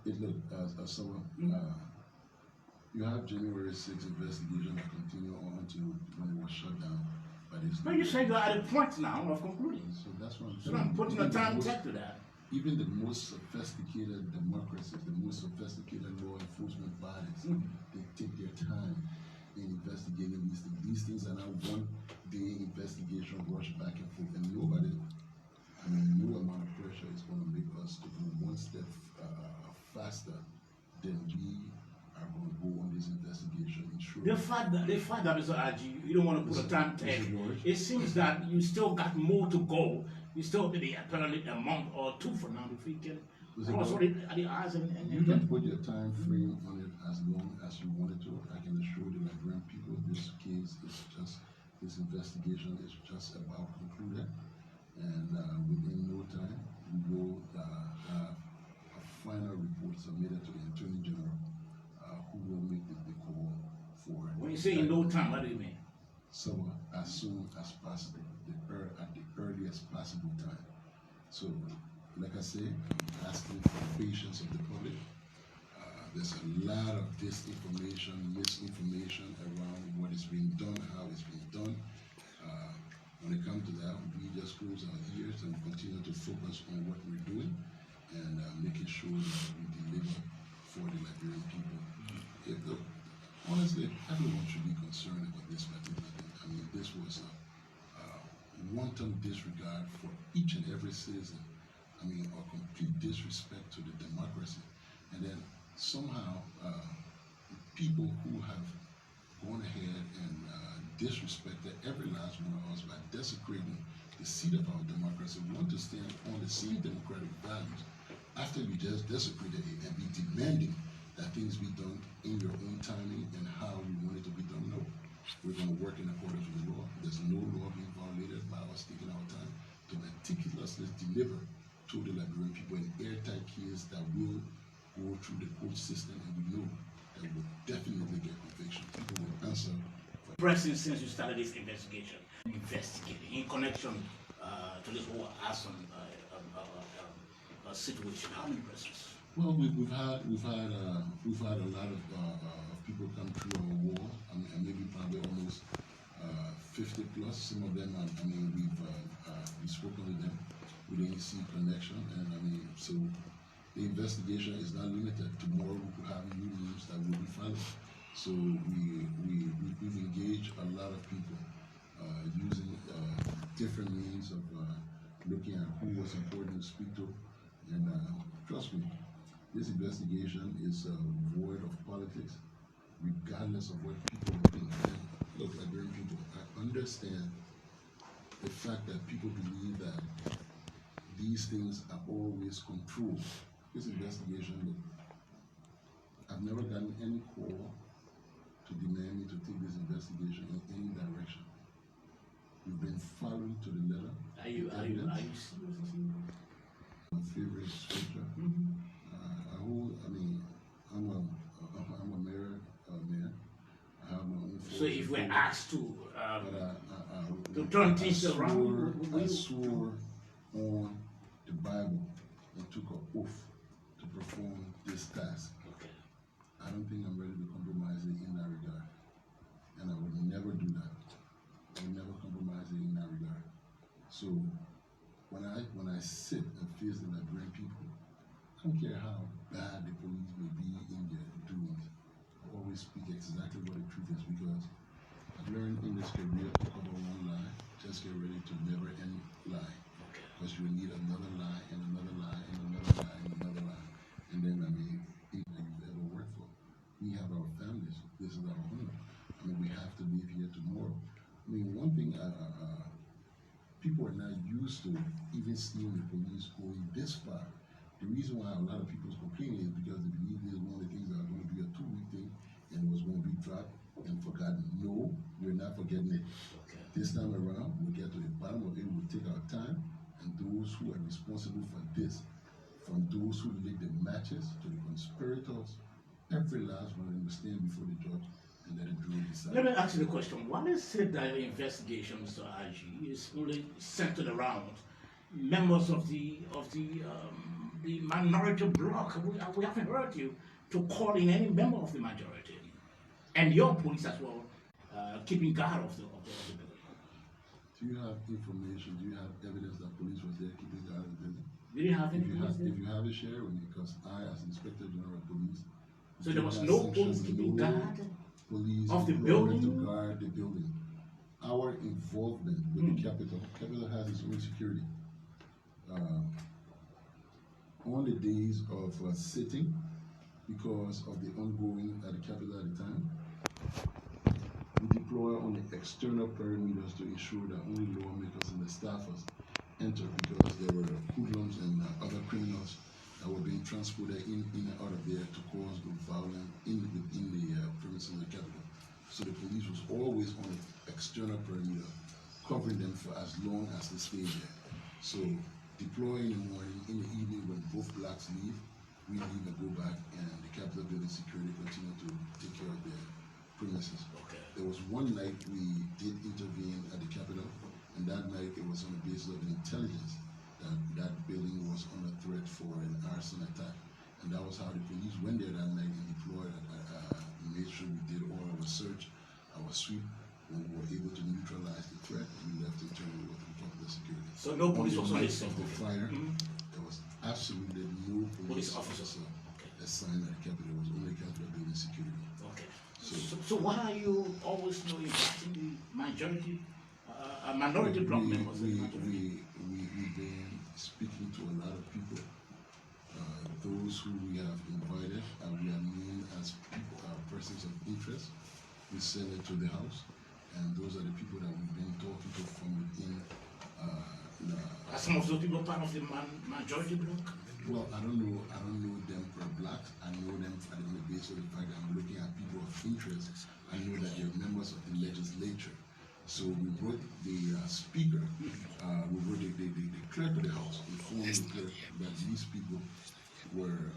It look someone. You have January 6th investigation that continue on to when it was shut down. No, you're saying you're at a point now of concluding. So that's what I'm So saying. I'm putting a time tag to that. Even the most sophisticated democracies, the most sophisticated law enforcement bodies, they take their time in investigating these things. These things are not one-day investigation, rush back and forth, and nobody, I mean, no amount of pressure is going to make us to go one step faster than we are going to go on this investigation. The fact that Mr. Aji, you don't want to put a time tag, it seems that you still got more to go. You still be apparently a month or two from now if we can cross all the eyes and you can put your time frame on it as long as you wanted to. I can assure the Liberian people this case is just This investigation is just about concluded, and within no time, we will have a final report submitted to the Attorney General, who will make the call for. When you say in no time, what do you mean? So as soon as possible, at the earliest possible time. So, like I say, I'm asking for the patience of the public. There's a lot of disinformation, misinformation around what is being done, how it's being done. When it comes to that, we just close our ears and continue to focus on what we're doing and making sure that we deliver for the Liberian people. Look, honestly, everyone should be concerned about this particular thing. I mean, this was a wanton disregard for each and every citizen. I mean, a complete disrespect to the democracy. And then somehow, people who have gone ahead and disrespected every last one of us by desecrating the seat of our democracy want to stand on the same democratic values after we just desecrated it and be demanding that things be done in your own timing and how we want it to be done. No, we're going to work in accordance with the law. There's no law being violated by us taking our time to meticulously deliver to the Liberian people an airtight case that will go through the court system, and we know that will definitely get conviction. People will answer. President, since you started this investigation, investigating in connection to this whole arson situation, how many persons? Well, we've had a lot of people come through our wall. I mean, maybe probably almost 50 plus. Some of them, I mean, we've spoken with them. We didn't see connection, and I mean, so the investigation is not limited. Tomorrow we could have new news that will be found. So we've engaged a lot of people using different means of looking at who was important to speak to, and trust me, this investigation is void of politics, regardless of what people think. And look, Liberian people, I understand the fact that people believe that these things are always controlled. This investigation, look, I've never gotten any call to demand me to take this investigation in any direction. We've been following to the letter. Are you serious? My favorite scripture. I'm a married man. I have my own. So if we're asked to to turn things around, I swore on the Bible and took an oath to perform this task. okay. I don't think I'm ready to compromise it in that regard. And I would never do that. I would never compromise it in that regard. So when I sit and face the Liberian people, I don't care how bad the police may be in their doings. I always speak exactly what the truth is, because I've learned in this career to cover one lie, just get ready to never end lie. Because you will need another lie and another lie and another lie and another lie. And then, I mean, people that you've ever worked for. We have our families. This is our home. I mean, we have to leave here tomorrow. I mean, one thing, people are not used to even seeing the police going this far. The reason why a lot of people are complaining is because they believe this is one of the things that are going to be a 2-week thing and was going to be dropped and forgotten. No, we're not forgetting it. Okay. This time around, we'll get to the bottom of it. We'll take our time, and those who are responsible for this, from those who lit the matches to the conspirators, every last one of them will stand before the judge and let the jury decide. Let me ask you the question. Why is it that the investigation, Mr. Aji, is only centered around members of the minority bloc? We haven't heard you to call in any member of the majority, and your police as well, keeping guard of the building. Do you have information? Do you have evidence that police was there keeping guard of the building? Do you have any? If you have it, share with me, because I, as Inspector General of Police, So there was no police keeping guard of the building? To guard the building. Our involvement with the Capitol has its own security. On the days of sitting, because of the ongoing at the Capitol at the time, we deploy on the external perimeters to ensure that only lawmakers and the staffers enter, because there were hoodlums and other criminals that were being transported in and out of there to cause the violence within the premises of the Capitol. So the police was always on the external perimeter, covering them for as long as they stay there. So deploy in the morning, in the evening when both blacks leave, we leave and go back, and the Capitol Building security continue to take care of their premises. Okay. There was one night we did intervene at the Capitol, and that night it was on the basis of the intelligence that that building was under threat for an arson attack. And that was how the police went there that night and deployed, made sure we did all our search, our sweep. When we were able to neutralize the threat, we left and turned it over to the Capitol security. So no police On the officer night is of the fire, there was absolutely no police officer assigned at the Capitol. It was only Capitol Building security. Okay. So why are you always inviting the majority, minority bloc members? We've been speaking to a lot of people. Those who we have invited, we are named as people, persons of interest. We send it to the House, and those are the people that we've been talking to from within. Are some of those people part of the majority bloc? Well, I don't know them per block. I know them on the basis of the fact that I'm looking at people of interest. I know that they're members of the legislature. So we wrote the speaker, we wrote the clerk of the House, informed the clerk that these people were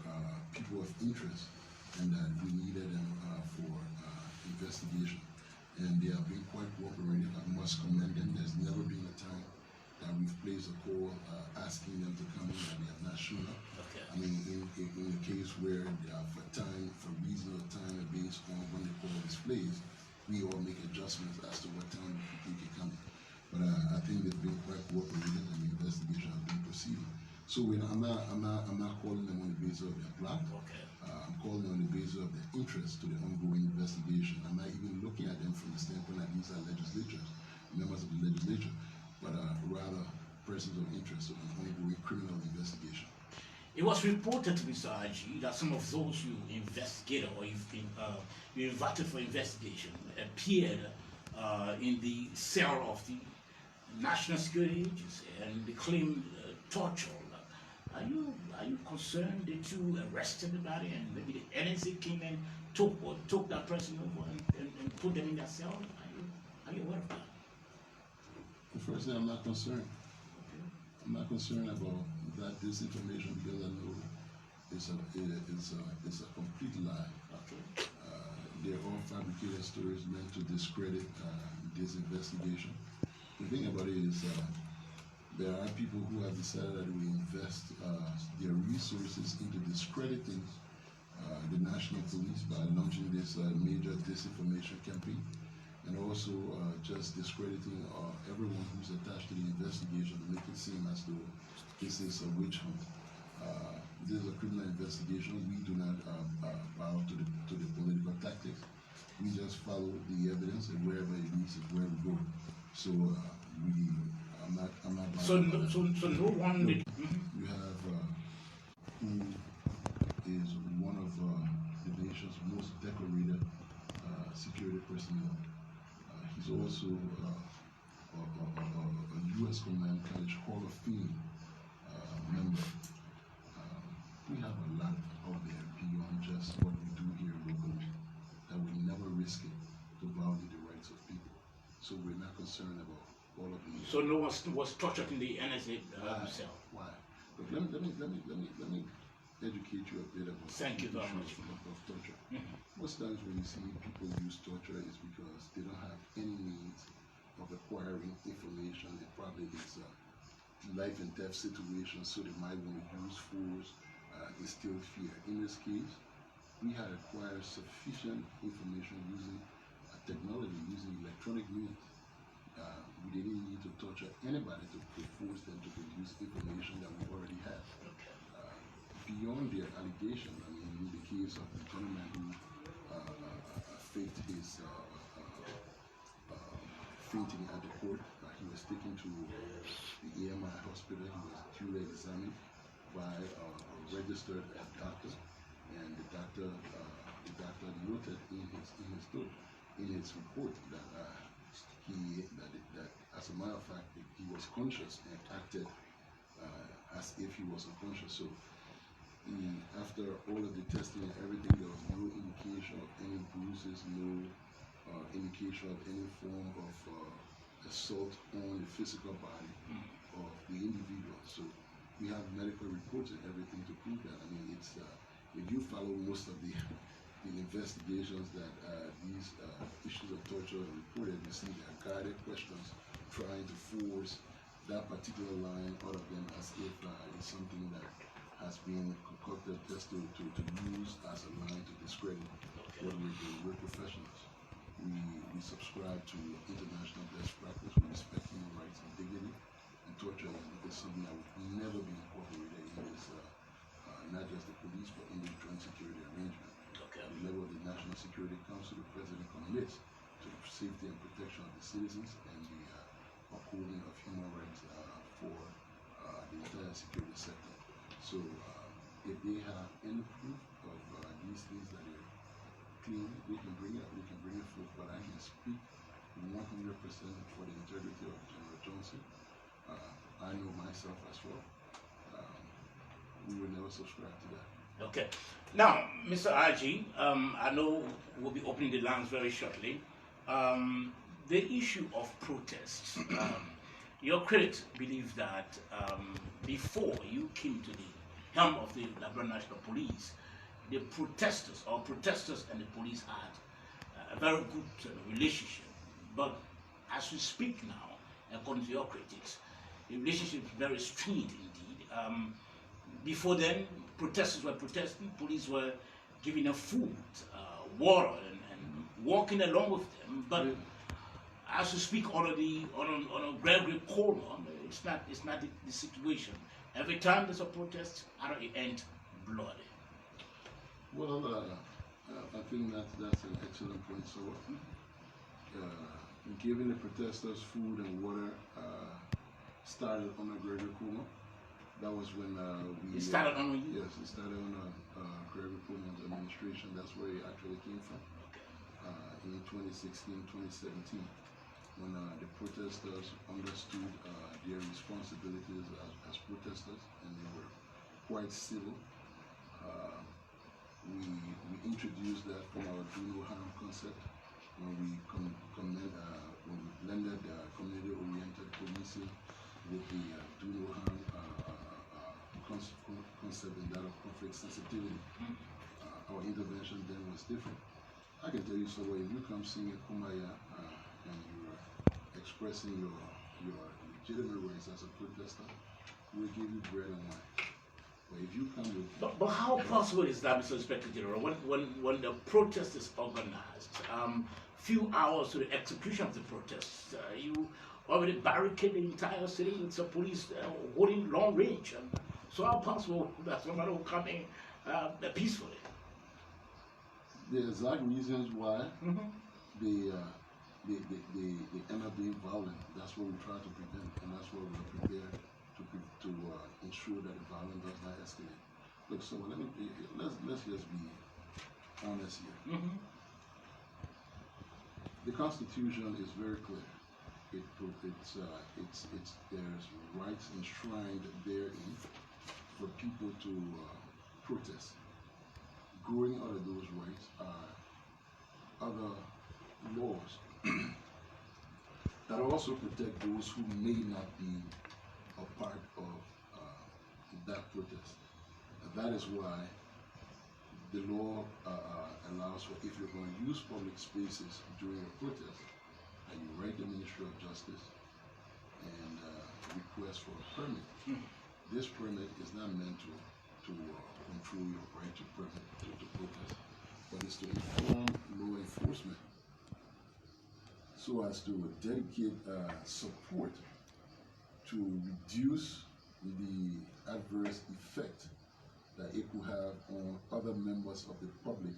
people of interest and that we needed them for investigation. And they have been quite cooperative. I must commend them. There's never been a time that we've placed a call asking them to come in and they have not shown up. Okay. I mean, in the case where for reasonable time and based on when the call is placed, we all make adjustments as to what time we can come in. But I think they've been quite cooperative and the investigation has been proceeding. So I'm not calling them on the basis of their block. Okay. I'm calling them on the basis of their interest to the ongoing investigation. I'm not even looking at them from the standpoint that these are legislators, members of the legislature, but rather persons of interest to an ongoing criminal investigation. It was reported, Mr. Aji, that some of those you investigated or you invited for investigation appeared in the cell of the National Security Agency and they claimed torture. Are you concerned that you arrested anybody and maybe the NSA came and took that person over and put them in their cell? Are you aware of that? Firstly, I'm not concerned. Okay. I'm not concerned about that disinformation because I know it's a complete lie. Okay. They're all fabricated stories meant to discredit this investigation. The thing about it is there are people who have decided that we invest their resources into discrediting the National Police by launching this major disinformation campaign, and also just discrediting everyone who's attached to the investigation to make it seem as though this is a witch hunt. This is a criminal investigation. We do not bow to the political tactics. We just follow the evidence, and wherever it leads is where we go. So I'm not. So no one. No. You have who is one of the nation's most decorated security personnel. He's also a U.S. Command College Hall of Fame member. We have a lot out there beyond just what we do here locally that we never risk it to violate the rights of people. So we're not concerned about all of these. So no one was tortured in the NSA cell. Why? But let me educate you a bit about Thank you very much. Of torture. Most times when you see people use torture, it's because they don't have any means of acquiring information. It probably is a life and death situation, so they might want to use force, instill fear. In this case, we had acquired sufficient information using technology, using electronic means. We didn't need to torture anybody to force them to produce information that we already had. Beyond their allegation, I mean, in the case of the gentleman who faked his fainting at the court, he was taken to the EMI hospital. He was duly examined by a registered doctor, and the doctor noted in his report that that as a matter of fact he was conscious and acted as if he was unconscious. So after all of the testing and everything, there was no indication of any bruises, no indication of any form of assault on the physical body of the individual. So we have medical reports and everything to prove that. I mean, it's if you follow most of the investigations that these issues of torture are reported, you see there are guided questions trying to force that particular line out of them as if it's something that has been concocted just to use as a line to discredit what we're doing. We're professionals. We subscribe to international best practice. We respect human rights and dignity, and torture is something that would never be incorporated in this, not just the police, but in the joint security arrangement. Okay. At the level of the National Security Council, the President commits to the safety and protection of the citizens and the upholding of human rights for the entire security sector. So if they have any proof of these things that are clean, we can bring it forth, but I can speak 100% for the integrity of General Johnson. I know myself as well. We will never subscribe to that. Okay. Now, Mr. RG, I know we'll be opening the lines very shortly. The issue of protests. Your critics believe that before you came to the helm of the Liberia National Police, the protesters and the police had a very good relationship. But as we speak now, according to your critics, the relationship is very strained indeed. Before then, protesters were protesting, police were giving them food, water, and walking along with them. But as we speak on Gregory Coleman, it's not the situation. Every time there's a protest, it ends bloody. Well, I think that's an excellent point. So, giving the protesters food and water started under Gregory Coleman. That was when It started on you? Yes, it started on Gregory Coleman's administration. That's where it actually came from. In 2016, 2017, when the protesters understood their responsibilities as protesters, and they were quite civil. We introduced that from our do no harm concept when we blended community-oriented policing with the do no harm concept and that of conflict sensitivity. Our intervention then was different. I can tell you, so if you come sing a Kumbaya and you're expressing your legitimate rights as a protester, we'll give you bread and wine. But if you come with... But how possible is that, Mr. Inspector General, when the protest is organized, few hours to the execution of the protest, you already barricade the entire city with some police holding long range. So how possible that somebody will come in peacefully? The exact reasons why they end up being violent, that's what we try to prevent, and that's what we're prepared to ensure that the violence does not escalate. Look, so let's just be honest here. The Constitution is very clear. There's rights enshrined therein for people to protest. Growing out of those rights are other laws that also protect those who may not be a part of that protest. And that is why the law allows for, if you're going to use public spaces during a protest, and you write the Ministry of Justice and request for a permit. This permit is not meant to control your right to protest, but it's to inform law enforcement so as to dedicate support to reduce the adverse effect that it could have on other members of the public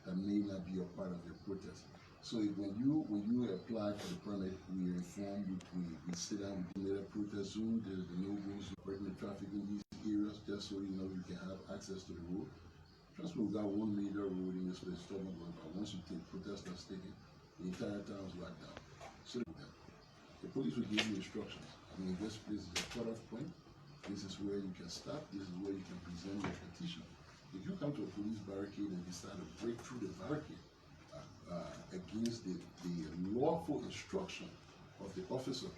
that may not be a part of your protest. So when you apply for the permit, we are informed, we sit down, we made a protest zone, there's the no-go zone, regular traffic in these areas, just so you know you can have access to the road. Trust me, we've got one major road in this place, but once you take protesters taken, the entire town is locked down. So the police will give you instructions. I mean, this place is a cutoff point. This is where you can stop. This is where you can present your petition. If you come to a police barricade and decide to break through the barricade, against the lawful instruction of the officer,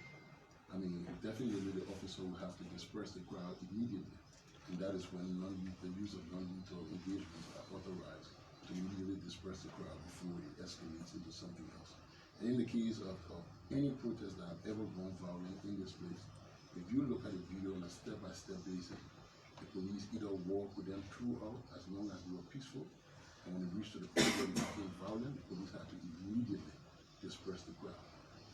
I mean, definitely the officer will have to disperse the crowd immediately. And that is when the use of non-lethal engagements are authorized to immediately disperse the crowd before it escalates into something else. And in the case of any protest that have ever gone violent in this place, if you look at the video on a step-by-step basis, the police either walk with them throughout as long as they were peaceful, and when it reached to the point where they became violent, the police had to immediately disperse the crowd.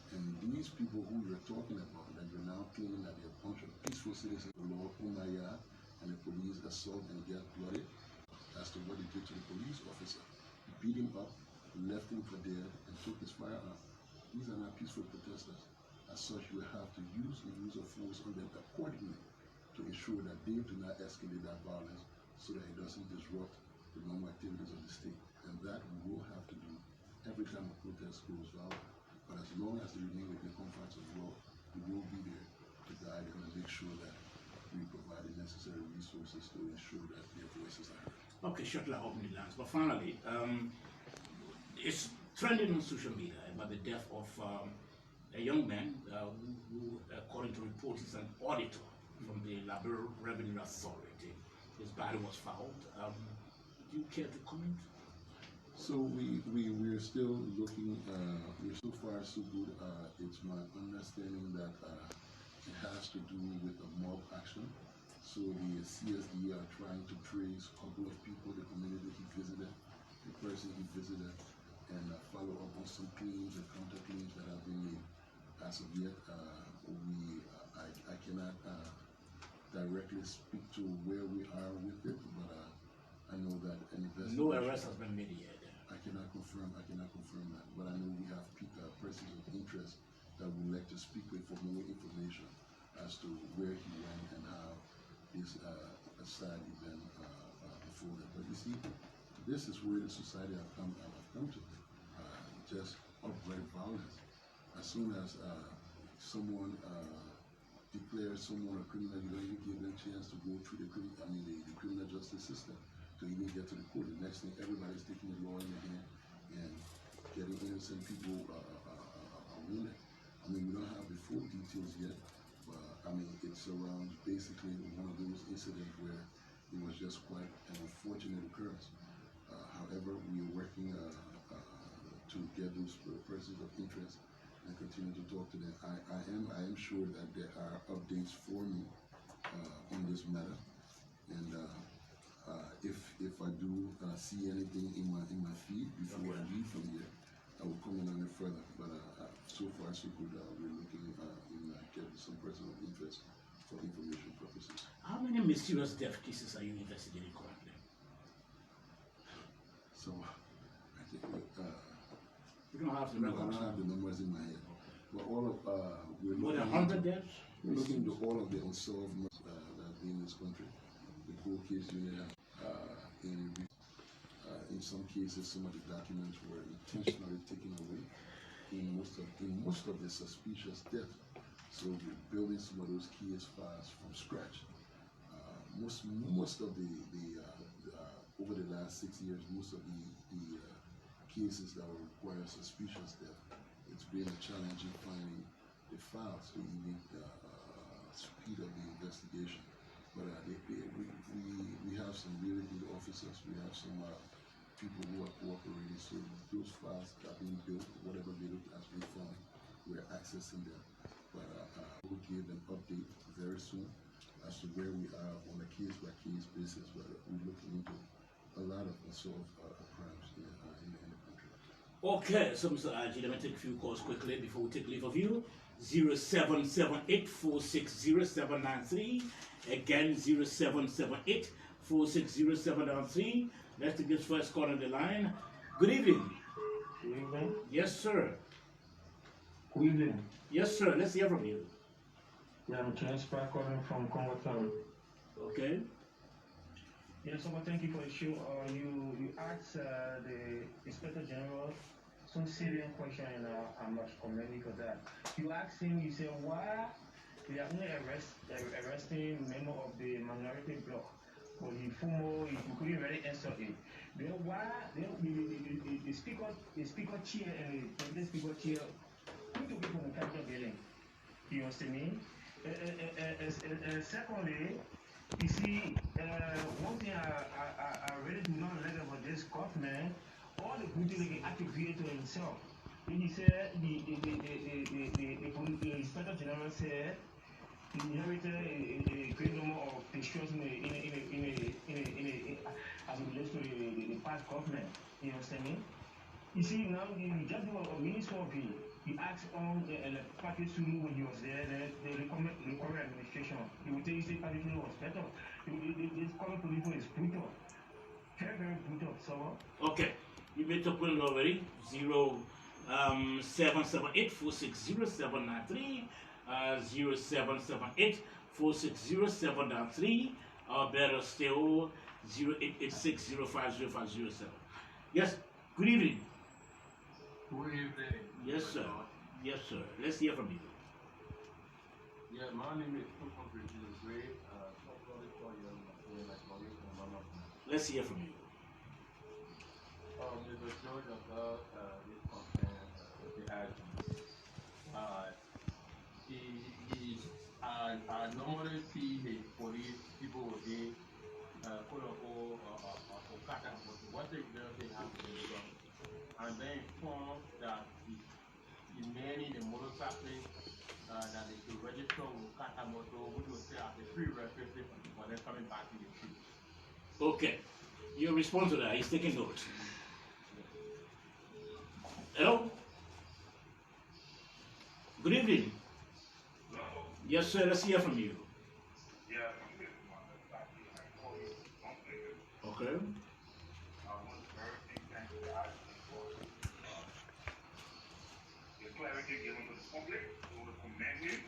And these people who you're talking about, that you're now claiming that they're a bunch of peaceful citizens, the law, Umaya, and the police assault and get blooded, as to what they did to the police officer. Beat him up, left him for dead, and took his firearm. These are not peaceful protesters. As such, you have to use the use of force on them accordingly to ensure that they do not escalate that violence so that it doesn't disrupt the normal activities of the state. And that we will have to do every time a protest goes violent. But as long as they remain within the confines of law, we will be there to guide them and make sure that we provide the necessary resources to ensure that their voices are heard. Okay, shortly I'll open the lines. But finally, it's trending on social media about the death of a young man who, according to reports, is an auditor from the Liberia Revenue Authority. His body was found. Do you care to comment? So we're still looking, we're so far so good. It's my understanding that it has to do with a mob action. So the CSD are trying to trace a couple of people, the community he visited, the person he visited, and follow up on some claims and counterclaims that have been made. As of yet, I cannot directly speak to where we are with it, but I know that an investigation. No arrest has been made yet. I cannot confirm that, but I know we have persons of interest that would like to speak with for more information as to where he went and how this sad event unfolded. But you see, this is where the society have come to, just outright violence. As soon as someone declares someone a criminal, you don't even give them a chance to go through the criminal justice system to even get to the court. The next thing, everybody's taking the law in their hand and getting innocent people wounded. I mean, we don't have the full details yet, but I mean, it's around basically one of those incidents where it was just quite an unfortunate occurrence. However, we are working to get those persons of interest and continue to talk to them. I am sure that there are updates for me on this matter, and if I do see anything in my feed before I leave from here, I will comment on it further. But so far so good. We're looking in getting some person of interest for information purposes. How many mysterious death cases are you investigating currently? So I think You don't have the I records. don't have the numbers in my head, but all of we're More looking than 100 deaths? We're looking into all of the unsolved murders that have been in this country. The cold case unit, in some cases, some of the documents were intentionally taken away in most of the suspicious deaths. So we're building some of those case files from scratch. Most of the over the last 6 years, most of the cases that will require suspicious death, it's been a challenge in finding the files to even speed up the investigation. But we have some really good officers. We have some people who are cooperating. So those files are being built. Whatever little has been found, we're accessing them. But we'll give an update very soon as to where we are on a case-by-case basis. But we're looking into a lot of unsolved crimes in the country. Okay, so Mr. Aji, let me take a few calls quickly before we take leave of you. 0778-460-793. Again, 0778-460-793. Let's take this first call on the line. Good evening. Good evening. Yes, sir. Good evening. Yes, sir. Let's hear from you. Yeah, I'm Transfer calling from Congo Town. Okay. Yes, so thank you for the show. You asked the Inspector General some serious question, and I must commend you for that. You asked him, you said, why they are only arresting members of the minority bloc, but the FUMO, we couldn't really answer it. Then why the speaker chair and the speaker chair put to people from the capital building. You understand me? And secondly, you see, one thing I really do not like about this government, all the good things they can activate to himself. When he said the inspector general said he inherited a great number of pictures as it relates to the past government. You understand me? You see, now the just do a mini survey. He asked on Patrick Sulu when he was there, the recovery administration. He would tell you, say Patrick Sulu was better. This current police is brutal. Very, very brutal. So, Okay, you made your point already. 0778-460-793, 0778-460-793, or better still, 0886-050507. Yes, good evening. Good evening. Yes, sir. Yes, sir. Let's hear from you. Yeah, my name is Colonel Gregory Coleman. Let's hear from you. Mr. George, about this concern with the IG. I normally see the police people will be quote unquote what they have to do. And then informed that the men in the motorcycle that they should register with Kata Motor, which will say as a prerequisite for them coming back to the street. Okay. Your response to that, he's taking notes. Hello? Good evening. Yes, sir. Let's hear from you. Okay. Clarity given to the public, we will commend him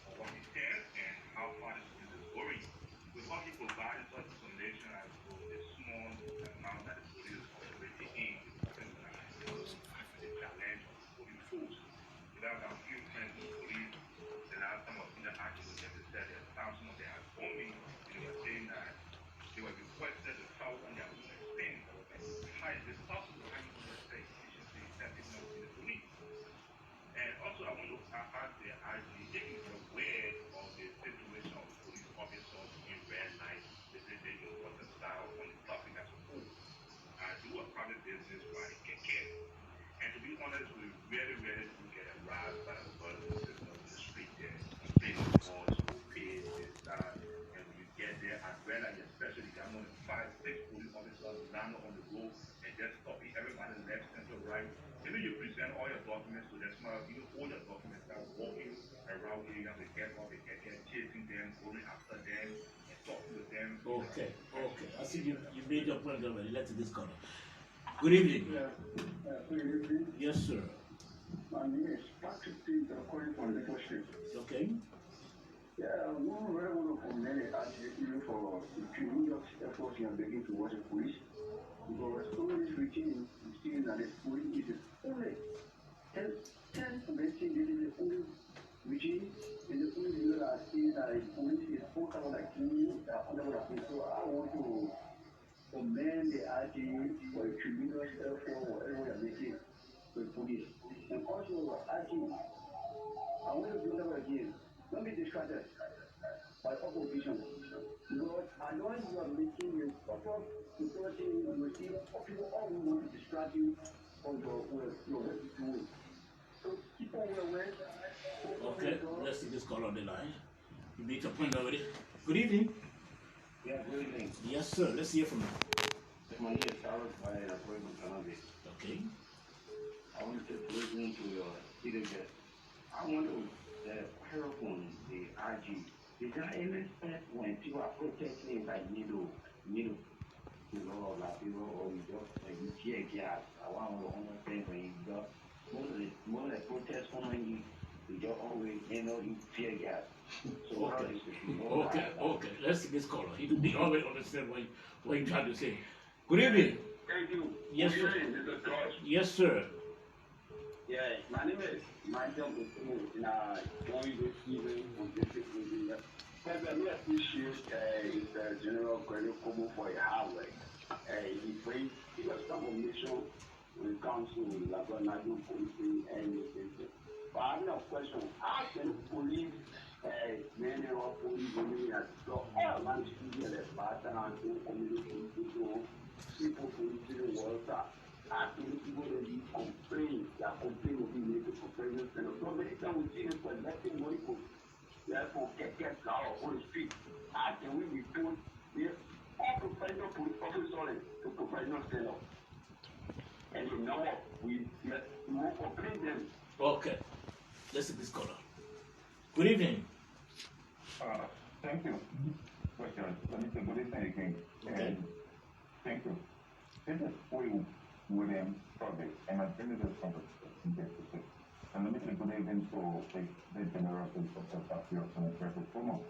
for what he said and how far this is going. With what he provided such information as to the small amount that the police is operating in, the challenge of police force. Without our few friends in the police, the last time I was in the action with them, they said that some of them had told me, they were saying that they were requested to travel on their own expense. How is this possible? How you can say efficiency that is not in the police? And also, I want to ask the IG if you are aware of the situation of police officers in red light, visiting the water style on the topic as a whole. I do a private business where I can get. And to be honest, we really do get harassed by the police system in the street there. Complaining calls, who pays this, that. And when you get there at red light, especially, there are more than 5, 6 police officers down on the road and just stopping everybody left, center, right. Even you present all your documents to them, even all your documents are walking around areas, they get off, they get chasing them, going after them, and talking with them. Okay. I see you made your point already. Let's this corner. Good evening. Good evening. Yes, sir. My name is Patrick Peter, calling from the Street. Okay. Yeah, we really want to commend the RGU for the tremendous efforts you are making towards the police. Because all this routine, you see that the police is only 10 mentioned this is the only routine, and the only thing that I see that the police is all kind of like me, that under what I think. So I want to commend the RGU for the tremendous effort whatever you are making for the police. And also, RGU, I want to do that again. Don't be distracted by opposition. Because I know you are making a proper security, you see people all want to distract you from your work doing. So keep on your way. Okay. Let's see this call on the line. You made your point already. Good evening. Yeah, good evening. Yes, sir. Let's hear from you. My name is Charles by appointment Canada. Okay. I want to listen to your hidden guest. I want to hear from the RG. Is there any step when people are protesting like you know, like people or you just you tear gas? I want to understand when you just most of the protests coming, you just always you tear gas. So Okay. Let's see this caller. He already understand what you're trying to say. Good evening. Thank you. Yes, sir. Yes, sir. Yeah, my name is Michael. I appreciate General Gregory Coleman for a hard work. He brings transformation when it comes to Liberia National Police and the But I have a question. How can police, men or police, women, so all man should be a partner and community people police in the world. How can people really complain? Their complaint will be made to professionals. And so many times we see them collecting money for therefore get out on the street. How can we be told this all professional police officers to professional stand-up? And you know what? We won't complain them. Okay. Let's take this caller. Good evening. Thank you. Question. Let me say good evening again. Okay. Thank you. This is William Project, and I've been in this conversation. And let me say good evening to the General of your Gregory Coleman.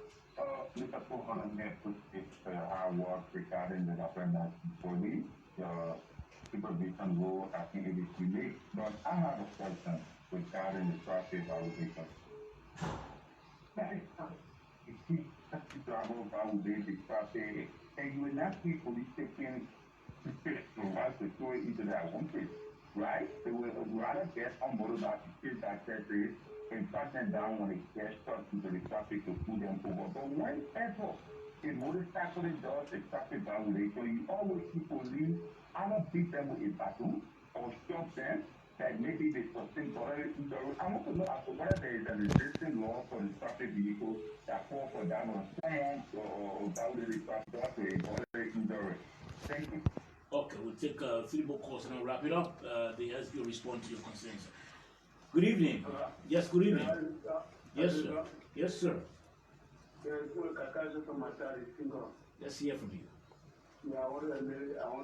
Mr. Coleman had put our work regarding the Liberia Police, supervision rule, I think it is unique. But I have a question regarding the traffic violation. That is if we have to travel validate the traffic, and you will not see police taking to throw it into their own place, right? They will rather get on motorbike to take that this and track them down when they get stuck into the traffic to pull them over. But whenever a motorcycle does the traffic violation, you always see police either beat them with a baton or stop them that maybe they sustain bodily injury. I want to know as to whether there is an existing law for the traffic vehicles that call for that on someone or bodily traffic bodily injury. Thank you. Okay, we'll take 3 more calls and I'll wrap it up. The SB will respond to your concerns. Good evening. Yes, good evening. Yes, sir. Yes, sir. Let's hear from you. Yeah, I want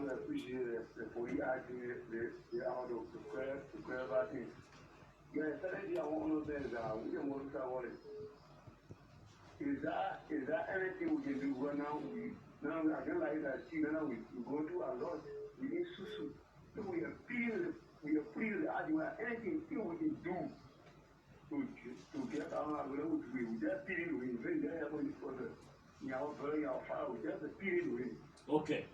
to appreciate the police acting the out of the square back in. Yeah, certainly I want to say that we don't want to worry. Is that anything we can do right now? Now I don't like that. See, now we go through a lot. We need susu. So we appeal the argument. Anything still we can do to get our level to be. We just appeal to win. Very very happy for the. Our fire. We just appeal to win. Okay.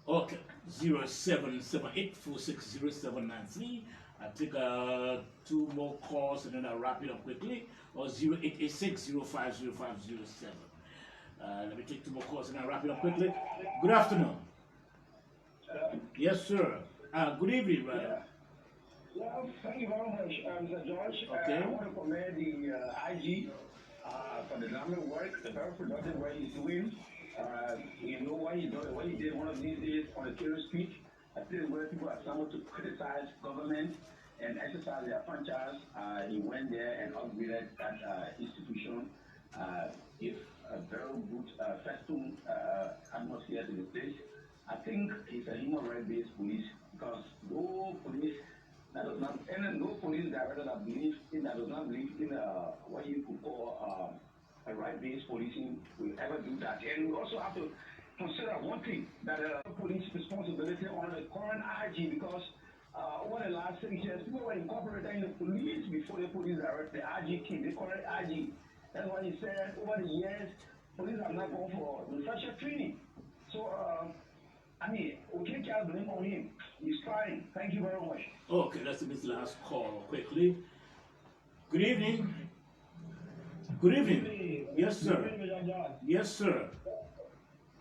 Okay. 0778460793. I'll take 2 more calls and then I'll wrap it up quickly. Or 0886050507. Let me take 2 more calls and I'll wrap it up quickly. Good afternoon. Yes, sir. Good evening, brother. Well, thank you very much, Mr. George. Okay. I want to commend the IG for the dynamic work, the very productive work he's doing. You know what he did one of these days on a terror speech. I think where people are someone to criticize government and exercise their franchise. He went there and upgraded that institution. If a very good festive atmosphere to the place. I think it's a human rights based police because no police director that believes in that does not believe in what you could call a right-based policing will ever do that. And we also have to consider one thing, that police responsibility on the current IG because over the last 6 years, people were incorporated in the police before the police director, the IG came, they call it IG. That's why he said over the years, police have not gone for refresher training. So, I mean, we can't blame on him. He's trying. Thank you very much. Okay, let's take this last call quickly. Good evening. Good evening. Yes, sir. Yes, sir.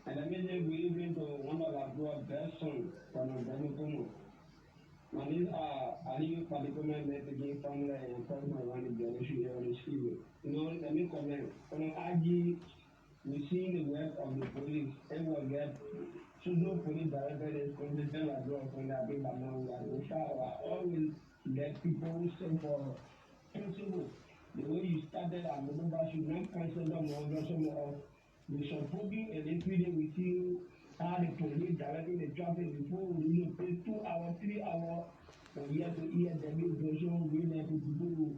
And I mean, good evening to one of our best sons, Colonel Gregory Coleman. My name is Ali Padikoman, met again from the Colonel around the generation here on the street. You know, let me comment. On the IG, we see the work of the police, and we'll get to no police director is competent as well from that big amount. We always let people say for principle. The way you started, and remember, should not cancel them or some of the supporting and including with you how the police directing the traffic before we need to pay 2 hours, 3 hours for year to year. The immigration we need to do.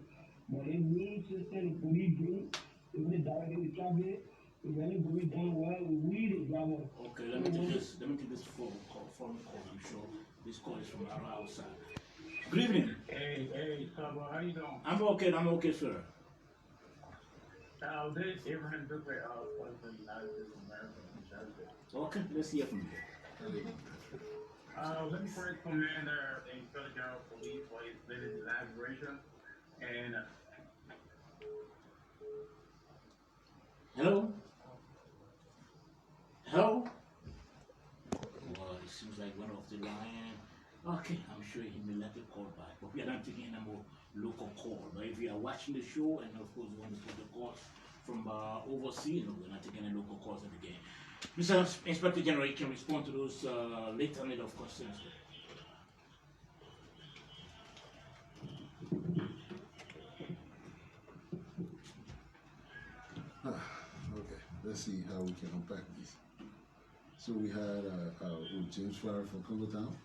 But if we system the police do, if we directing the traffic, if anybody done well, we the driver. Okay, let me take this phone call. I'm sure this call is from outside. Good evening. Hey, Sabo, how you doing? I'm okay, sir. This Abraham Duque was the United States of America in Thursday. Okay, let's hear from you. Let me first commend the Inspector General of Police for his latest elaboration. And Hello? Hello? Well, it seems like one off the line. Okay, I'm sure he may let the call back, but we are not taking any more local call. But if you are watching the show and of course you want to put the calls from overseas, no, we're not taking any local calls at the game. Mr. Inspector General, you can respond to those later need of questions. Okay, let's see how we can unpack these. So we had James Farrer from Congotown,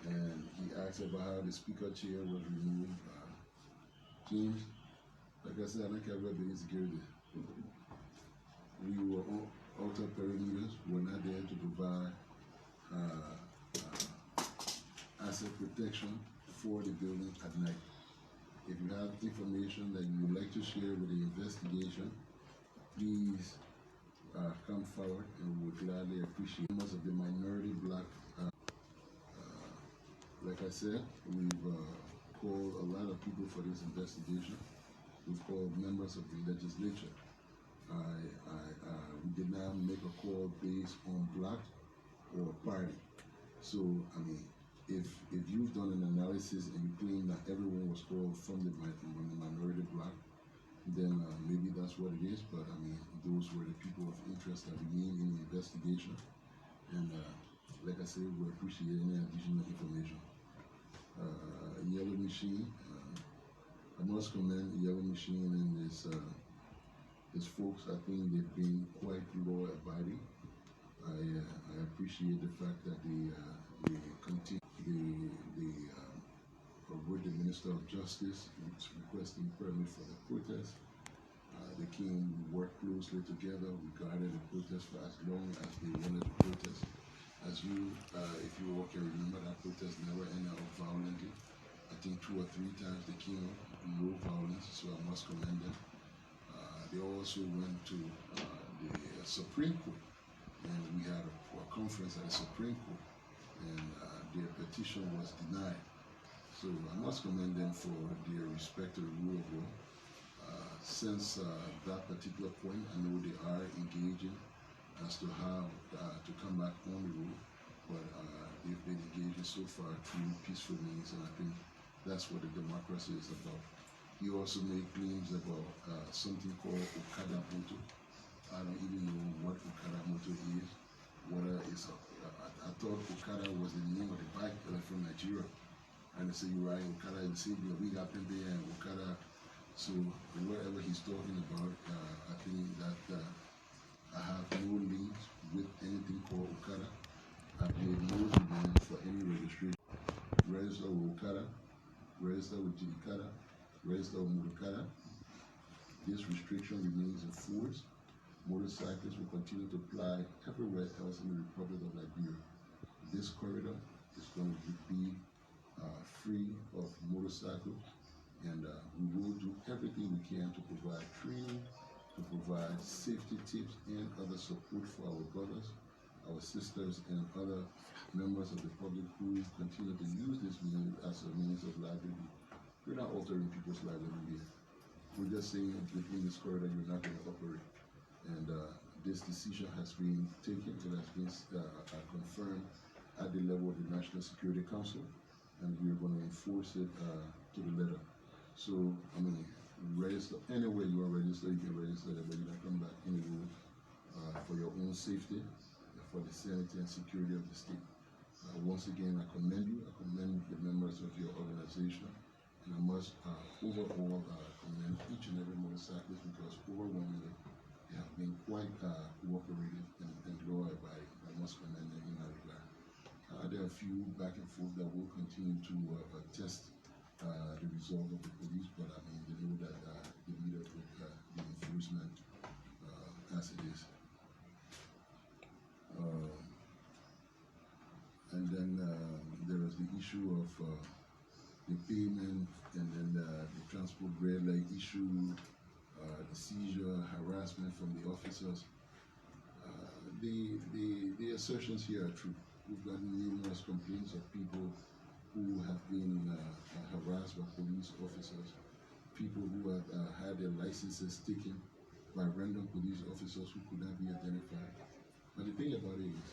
and he asked about how the speaker chair was removed. James, like I said, I don't care about the insecurity. We were outer perimeters. We're not there to provide asset protection for the building at night. If you have information that you would like to share with the investigation, please come forward, and we would gladly appreciate members of the minority black. Like I said, we've called a lot of people for this investigation. We've called members of the legislature. We did not make a call based on black or party. So, I mean, if you've done an analysis and you claim that everyone was called from the minority black, then maybe that's what it is. But I mean, those were the people of interest that remain in the investigation. And like I said, we appreciate any additional information. Yellow Machine, I must commend Yellow Machine and his folks. I think they've been quite law-abiding. I appreciate the fact that they continue with the Minister of Justice requesting permit for the protest. They came, we worked closely together. We guarded the protest for as long as they wanted to protest. As you, if you all can remember, that protest never ended up violently. I think 2 or 3 times they came up, no violence, so I must commend them. They also went to the Supreme Court, and we had a conference at the Supreme Court, and their petition was denied. So I must commend them for their respect to the rule of law. Since that particular point, I know they are engaging as to how to come back on the road, but they've been engaging so far through peaceful means, and I think that's what the democracy is about. He also made claims about something called Okada Moto. I don't even know what Okada Moto is. I thought Okada was the name of the bike from Nigeria. And they say you ride Okada, you see we got Pembe and Okada. So whatever he's talking about, I think that I have no links with anything called Okada. I've made no demand for any registration. Register with Okada, register with Jidikada, register with Mudukada. This restriction remains in force. Motorcyclists will continue to fly everywhere else in the Republic of Liberia. This corridor is going to be free of motorcycles, and we will do everything we can to provide training, to provide safety tips and other support for our brothers, our sisters, and other members of the public who continue to use this means as a means of livelihood. We're not altering people's livelihood here. We're just saying within this corridor you're not going to operate. And this decision has been taken, it has been confirmed at the level of the National Security Council, and we're going to enforce it to the letter. So, I mean, register anywhere you are registered, you can register there, but you're not coming back in the room for your own safety, for the sanity and security of the state. Once again, I commend you, I commend the members of your organization, and I must overall commend each and every motorcyclist because overwhelmingly they have been quite cooperative and law-abiding. I must commend them in that regard. There are a few back and forth that will continue to test the resolve of the police, but I mean, they know that they meet up with the enforcement as it is. And then there is the issue of the payment, and then the transport red light issue, seizure, harassment from the officers. The assertions here are true. We've gotten numerous complaints of people who have been harassed by police officers, people who have had their licenses taken by random police officers who could not be identified. But the thing about it is,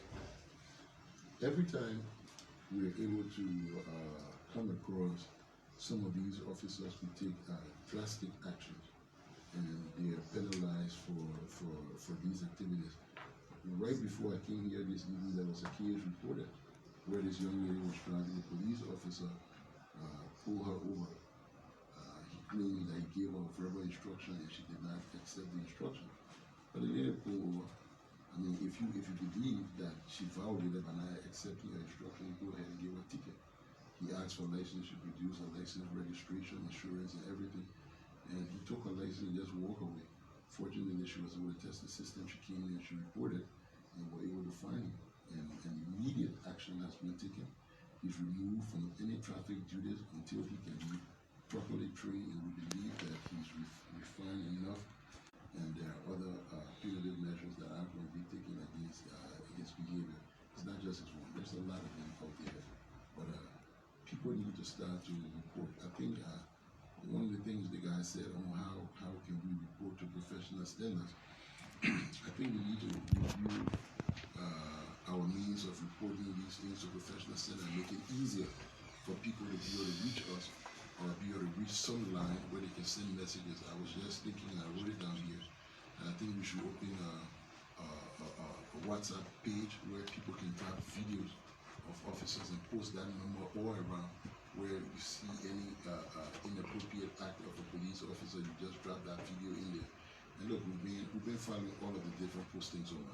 every time we're able to come across some of these officers who take drastic actions and they are penalized for these activities. Right before I came here this evening, there was a case reported where this young lady was driving. A police officer pulled her over. He claimed that he gave her verbal instruction and she did not accept the instruction. But the lady pulled over. I mean, if you believe that she violated by not accepting her instruction, you go ahead and give her a ticket. He asked for license, she produced her license, registration, insurance, and everything. And he took her license and just walked away. Fortunately, she was able to test the system. She came in and she reported and were able to find him. And immediate action has been taken. He's removed from any traffic duties until he can be properly trained, and we believe that he's refined enough. And there are other punitive measures that are going to be taken against his behavior. It's not just his one. There's a lot of them out there. But people need to start to report. I think one of the things the guy said on how can we report to professional standards, I think we need to review our means of reporting these things to professional standards and make it easier for people to be able to reach us or be able to reach some line where they can send messages. I was just thinking, I wrote it down here, and I think we should open a WhatsApp page where people can drop videos of officers and post that number all around. Where you see any inappropriate act of a police officer, you just drop that video in there. And look, we've been following all of the different postings online.